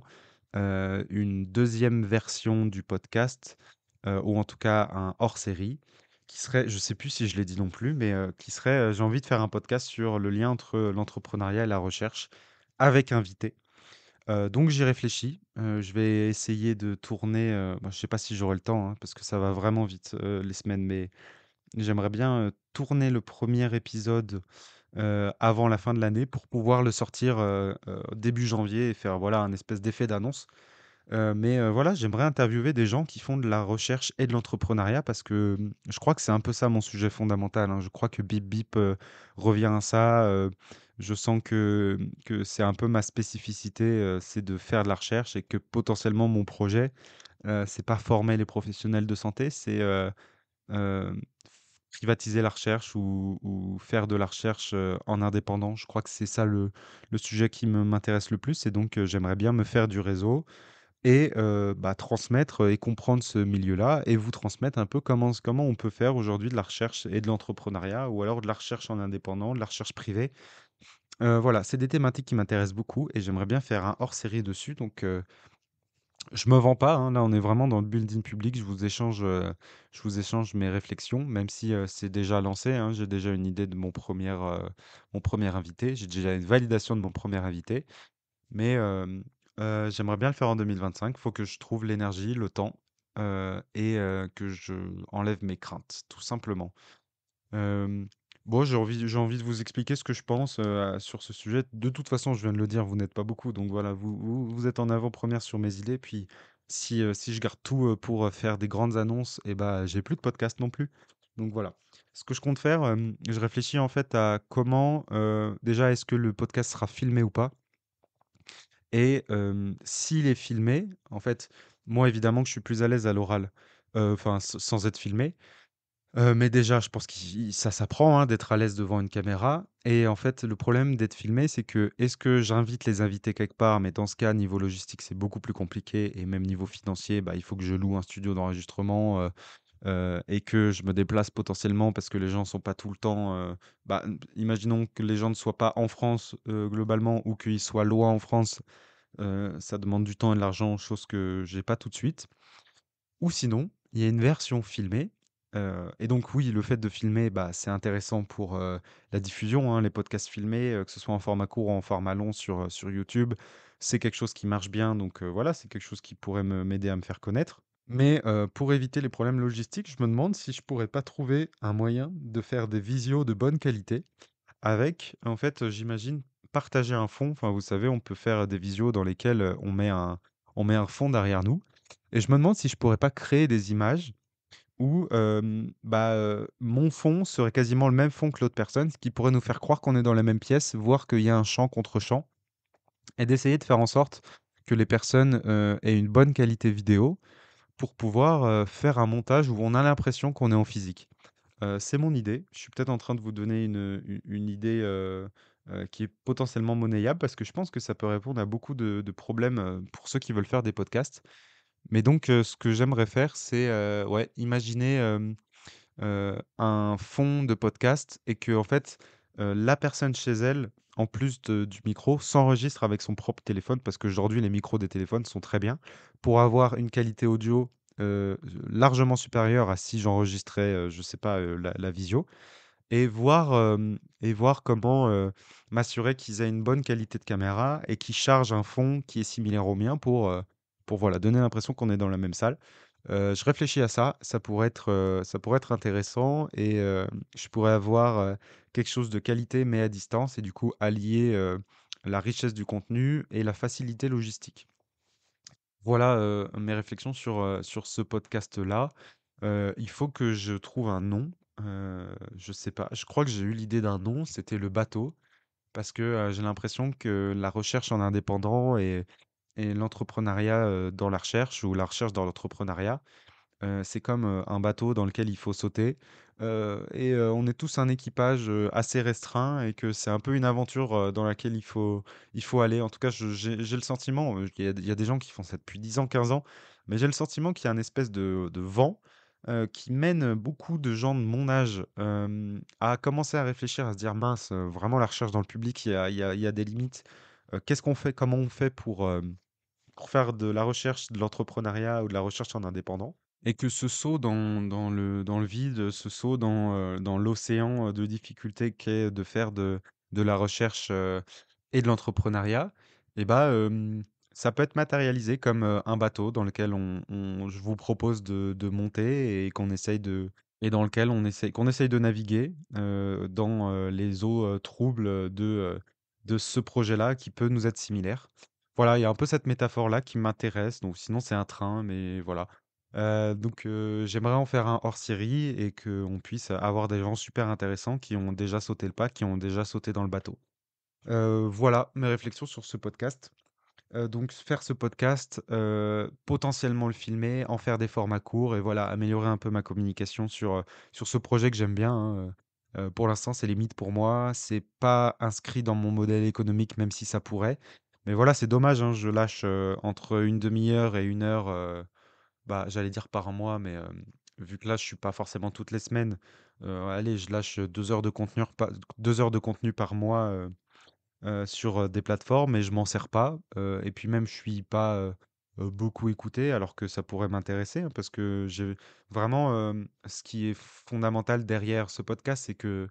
une deuxième version du podcast, ou en tout cas un hors-série qui serait je sais plus si je l'ai dit non plus, mais qui serait, j'ai envie de faire un podcast sur le lien entre l'entrepreneuriat et la recherche avec invité. Donc j'y réfléchis, je vais essayer de tourner, je sais pas si j'aurai le temps, hein, parce que ça va vraiment vite, les semaines, mais j'aimerais bien, tourner le premier épisode, avant la fin de l'année pour pouvoir le sortir, début janvier et faire, voilà, un espèce d'effet d'annonce. Mais voilà, j'aimerais interviewer des gens qui font de la recherche et de l'entrepreneuriat parce que, je crois que c'est un peu ça mon sujet fondamental, hein. Je crois que Bip Bip, revient à ça, je sens que c'est un peu ma spécificité, c'est de faire de la recherche et que potentiellement mon projet, c'est pas former les professionnels de santé, c'est, hem, privatiser la recherche ou faire de la recherche, en indépendant. Je crois que c'est ça le sujet qui m'intéresse le plus et donc j'aimerais bien me faire du réseau et transmettre, et comprendre ce milieu-là et vous transmettre un peu comment on peut faire aujourd'hui de la recherche et de l'entrepreneuriat ou alors de la recherche en indépendant, de la recherche privée. Voilà, c'est des thématiques qui m'intéressent beaucoup et j'aimerais bien faire un hors-série dessus donc je me vends pas, hein, là on est vraiment dans le building public. Je vous échange mes réflexions même si, c'est déjà lancé, hein. J'ai déjà une idée de mon premier invité. J'ai déjà une validation de mon premier invité. Mais j'aimerais bien le faire en 2025. Faut que je trouve l'énergie, le temps, et que je enlève mes craintes, tout simplement. Hem, bon, j'ai envie de vous expliquer ce que je pense, sur ce sujet. De toute façon, je viens de le dire, vous n'êtes pas beaucoup, donc voilà, vous êtes en avant-première sur mes idées. Puis si je garde tout, pour, faire des grandes annonces et bah, j'ai plus de podcast non plus. Donc voilà. Ce que je compte faire, je réfléchis en fait à comment, déjà, est-ce que le podcast sera filmé ou pas? Et s'il est filmé, en fait, moi évidemment que je suis plus à l'aise à l'oral, enfin sans être filmé. Mais déjà, je pense que ça s'apprend, hein, d'être à l'aise devant une caméra et en fait, le problème d'être filmé, c'est que, est-ce que j'invite les invités quelque part? Mais dans ce cas, niveau logistique, c'est beaucoup plus compliqué et même niveau financier, bah, il faut que je loue un studio d'enregistrement, et que je me déplace potentiellement parce que les gens sont pas tout le temps, bah, imaginons que les gens ne soient pas en France, globalement ou qu'ils soient loin en France, ça demande du temps et de l'argent, chose que j'ai pas tout de suite. Ou sinon, il y a une version filmée, et donc oui, le fait de filmer, bah, c'est intéressant pour, la diffusion, hein. Les podcasts filmés, que ce soit en format court ou en format long sur YouTube, c'est quelque chose qui marche bien donc voilà, c'est quelque chose qui pourrait m'aider à me faire connaître. Mais pour éviter les problèmes logistiques, je me demande si je pourrais pas trouver un moyen de faire des visios de bonne qualité avec, en fait, j'imagine partager un fond. Enfin, vous savez, on peut faire des visios dans lesquelles, on met un fond derrière nous et je me demande si je pourrais pas créer des images où, bah, mon fond serait quasiment le même fond que l'autre personne, ce qui pourrait nous faire croire qu'on est dans la même pièce, voire qu'il y a un champ contre champ et d'essayer de faire en sorte que les personnes, aient une bonne qualité vidéo pour pouvoir, faire un montage où on a l'impression qu'on est en physique. C'est mon idée. Je suis peut-être en train de vous donner une idée, qui est potentiellement monnayable parce que je pense que ça peut répondre à beaucoup de problèmes, pour ceux qui veulent faire des podcasts. Mais donc, ce que j'aimerais faire, c'est, ouais, imaginer, un fond de podcast et que en fait, la personne chez elle, en plus du micro, s'enregistre avec son propre téléphone parce qu'aujourd'hui les micros des téléphones sont très bien pour avoir une qualité audio, largement supérieure à si j'enregistrais, je sais pas, la visio et voir comment, m'assurer qu'ils aient une bonne qualité de caméra et qu'ils chargent un fond qui est similaire au mien pour voilà, donner l'impression qu'on est dans la même salle. Je réfléchis à ça, ça pourrait être intéressant et je pourrais avoir, quelque chose de qualité mais à distance et du coup allier, la richesse du contenu et la facilité logistique. Voilà, mes réflexions sur ce podcast-là. Il faut que je trouve un nom, je sais pas, je crois que j'ai eu l'idée d'un nom, c'était «Le Bateau» parce que, j'ai l'impression que la recherche en indépendant et l'entrepreneuriat, dans la recherche ou la recherche dans l'entrepreneuriat, c'est comme, un bateau dans lequel il faut sauter, on est tous un équipage, assez restreint et que c'est un peu une aventure, dans laquelle il faut aller. En tout cas, j'ai le sentiment, il y a des gens qui font ça depuis 10 ans, 15 ans, mais j'ai le sentiment qu'il y a un espèce de vent, qui mène beaucoup de gens de mon âge, à commencer à réfléchir, à se dire: «Mince, vraiment la recherche dans le public, il y a des limites. Qu'est-ce qu'on fait? Comment on fait pour faire de la recherche, de l'entrepreneuriat ou de la recherche en indépendant?» Et que ce saut dans le vide, ce saut dans l'océan, de difficultés qu'est de faire de la recherche, et de l'entrepreneuriat et bah, ça peut être matérialisé comme, un bateau dans lequel je vous propose de monter et dans lequel qu'on essaye de naviguer, dans, les eaux, troubles, de ce projet-là qui peut nous être similaire. Voilà, il y a un peu cette métaphore-là qui m'intéresse, donc sinon c'est un train, mais voilà. Donc j'aimerais en faire un hors-série et qu'on puisse avoir des gens super intéressants qui ont déjà sauté le pas, qui ont déjà sauté dans le bateau. Voilà mes réflexions sur ce podcast. Donc faire ce podcast, potentiellement le filmer, en faire des formats courts et voilà, améliorer un peu ma communication sur ce projet que j'aime bien, hein, pour l'instant, c'est limite pour moi. C'est pas inscrit dans mon modèle économique, même si ça pourrait. Mais voilà, c'est dommage, hein, je lâche, entre une demi heure et une heure, bah, j'allais dire par mois, mais vu que là, je suis pas forcément toutes les semaines, allez, je lâche 2 heures de contenu pa 2 heures de contenu par mois, sur, des plateformes et je m'en sers pas, et puis même je suis pas, beaucoup écouté alors que ça pourrait m'intéresser, hein, parce que j'ai vraiment, ce qui est fondamental derrière ce podcast, c'est que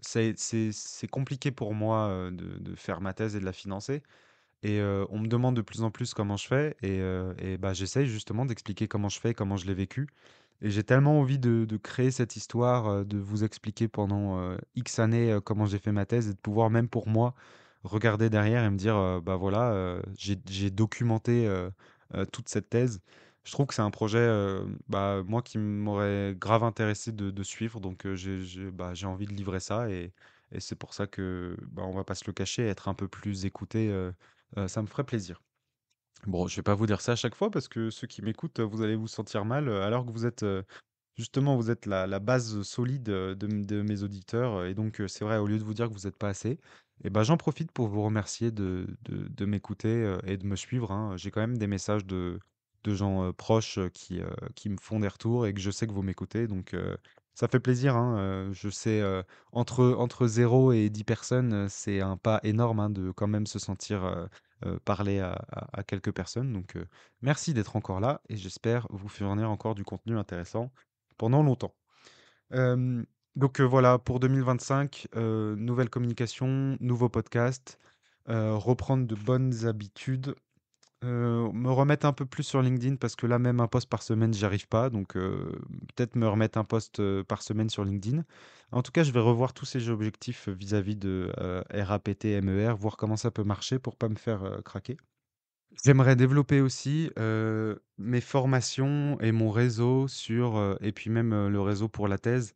c'est compliqué pour moi, de faire ma thèse et de la financer et on me demande de plus en plus comment je fais et bah, j'essaye justement d'expliquer comment je fais, comment je l'ai vécu et j'ai tellement envie de créer cette histoire, de vous expliquer pendant, X années, comment j'ai fait ma thèse et de pouvoir même pour moi regarder derrière et me dire, bah, voilà, j'ai documenté, toute cette thèse. Je trouve que c'est un projet, bah, moi qui m'aurait grave intéressé de suivre donc j'ai envie de livrer ça et c'est pour ça que, bah, on va pas se le cacher, être un peu plus écouté, ça me ferait plaisir. Bon, je vais pas vous dire ça à chaque fois parce que ceux qui m'écoutent, vous allez vous sentir mal, alors que vous êtes, justement, vous êtes la base solide, de mes auditeurs, et donc c'est vrai, au lieu de vous dire que vous êtes pas assez, et ben, j'en profite pour vous remercier de m'écouter, et de me suivre, hein. J'ai quand même des messages de gens, proches, qui me font des retours et que je sais que vous m'écoutez donc ça fait plaisir, hein, je sais, entre 0 et 10 personnes, c'est un pas énorme, hein, de quand même se sentir, parler à quelques personnes donc merci d'être encore là et j'espère vous fournir encore du contenu intéressant pendant longtemps. Hem, donc voilà, pour 2025, nouvelle communication, nouveau podcast, reprendre de bonnes habitudes, me remettre un peu plus sur LinkedIn parce que là, même un post par semaine, j'y arrive pas donc peut-être me remettre un post, par semaine sur LinkedIn. En tout cas, je vais revoir tous ces objectifs vis-à-vis de, RAPT, MER, voir comment ça peut marcher pour pas me faire, craquer. J'aimerais développer aussi, mes formations et mon réseau sur, et puis même, le réseau pour la thèse,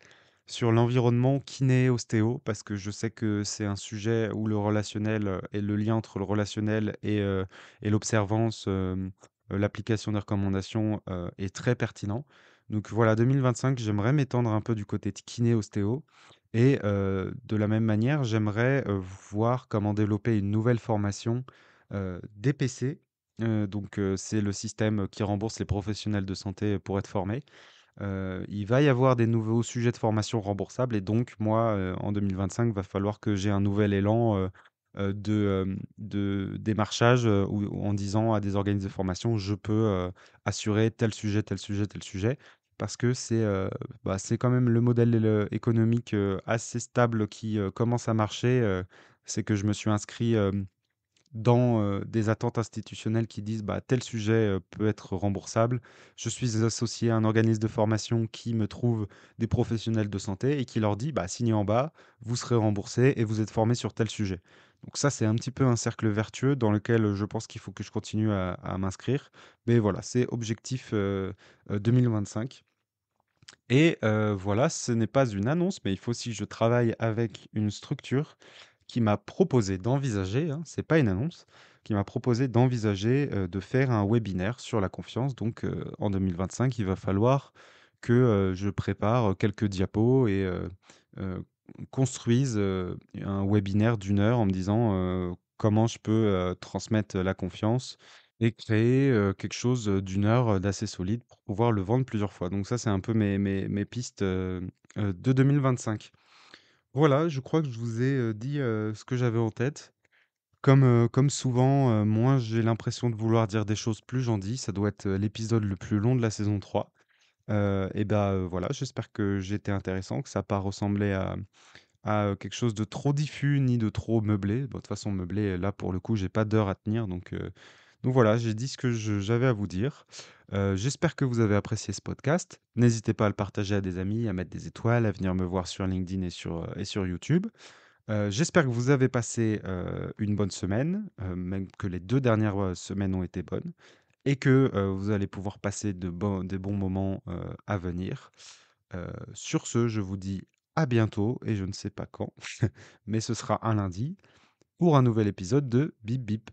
sur l'environnement kiné-ostéo parce que je sais que c'est un sujet où le relationnel, et le lien entre le relationnel et l'observance, l'application des recommandations, est très pertinent. Donc voilà, 2025, j'aimerais m'étendre un peu du côté de kiné-ostéo et de la même manière, j'aimerais, voir comment développer une nouvelle formation, DPC. Donc, c'est le système qui rembourse les professionnels de santé pour être formés. Il va y avoir des nouveaux sujets de formation remboursables et donc moi, en 2025, va falloir que j'ai un nouvel élan, de démarchage, où en disant à des organismes de formation: «Je peux, assurer tel sujet, tel sujet, tel sujet». Parce que c'est, bah, c'est quand même le modèle économique, assez stable qui, commence à marcher, c'est que je me suis inscrit, dans, des attentes institutionnelles qui disent: «Bah, tel sujet, peut être remboursable». Je suis associé à un organisme de formation qui me trouve des professionnels de santé et qui leur dit: «Bah, signez en bas, vous serez remboursé et vous êtes formé sur tel sujet». Donc ça, c'est un petit peu un cercle vertueux dans lequel, je pense qu'il faut que je continue à m'inscrire. Mais voilà, c'est objectif, 2025 et voilà, ce n'est pas une annonce, mais il faut aussi que je travaille avec une structure qui m'a proposé d'envisager, hein, c'est pas une annonce, qui m'a proposé d'envisager, de faire un webinaire sur la confiance. Donc, en 2025, il va falloir que, je prépare, quelques diapos et heu, construise, un webinaire d'une heure en me disant, comment je peux, transmettre la confiance et créer, quelque chose, d'1 heure, d'assez solide pour pouvoir le vendre plusieurs fois. Donc ça, c'est un peu mes pistes, de 2025. Voilà, je crois que je vous ai, dit, ce que j'avais en tête. Comme souvent, moins j'ai l'impression de vouloir dire des choses, plus j'en dis. Ça doit être, l'épisode le plus long de la saison 3. Et bah, voilà, j'espère que j'ai été intéressant, que ça a pas ressemblé à quelque chose de trop diffus ni de trop meublé. Bon, de toute façon meublé, là, pour le coup, j'ai pas d'heure à tenir donc voilà, j'ai dit ce que j'avais à vous dire. J'espère que vous avez apprécié ce podcast. N'hésitez pas à le partager à des amis, à mettre des étoiles, à venir me voir sur LinkedIn et sur YouTube. J'espère que vous avez passé, une bonne semaine, même que les 2 dernières, semaines ont été bonnes et que, vous allez pouvoir passer des bons moments, à venir. Sur ce, je vous dis à bientôt et je ne sais pas quand, mais ce sera un lundi pour un nouvel épisode de Bip Bip.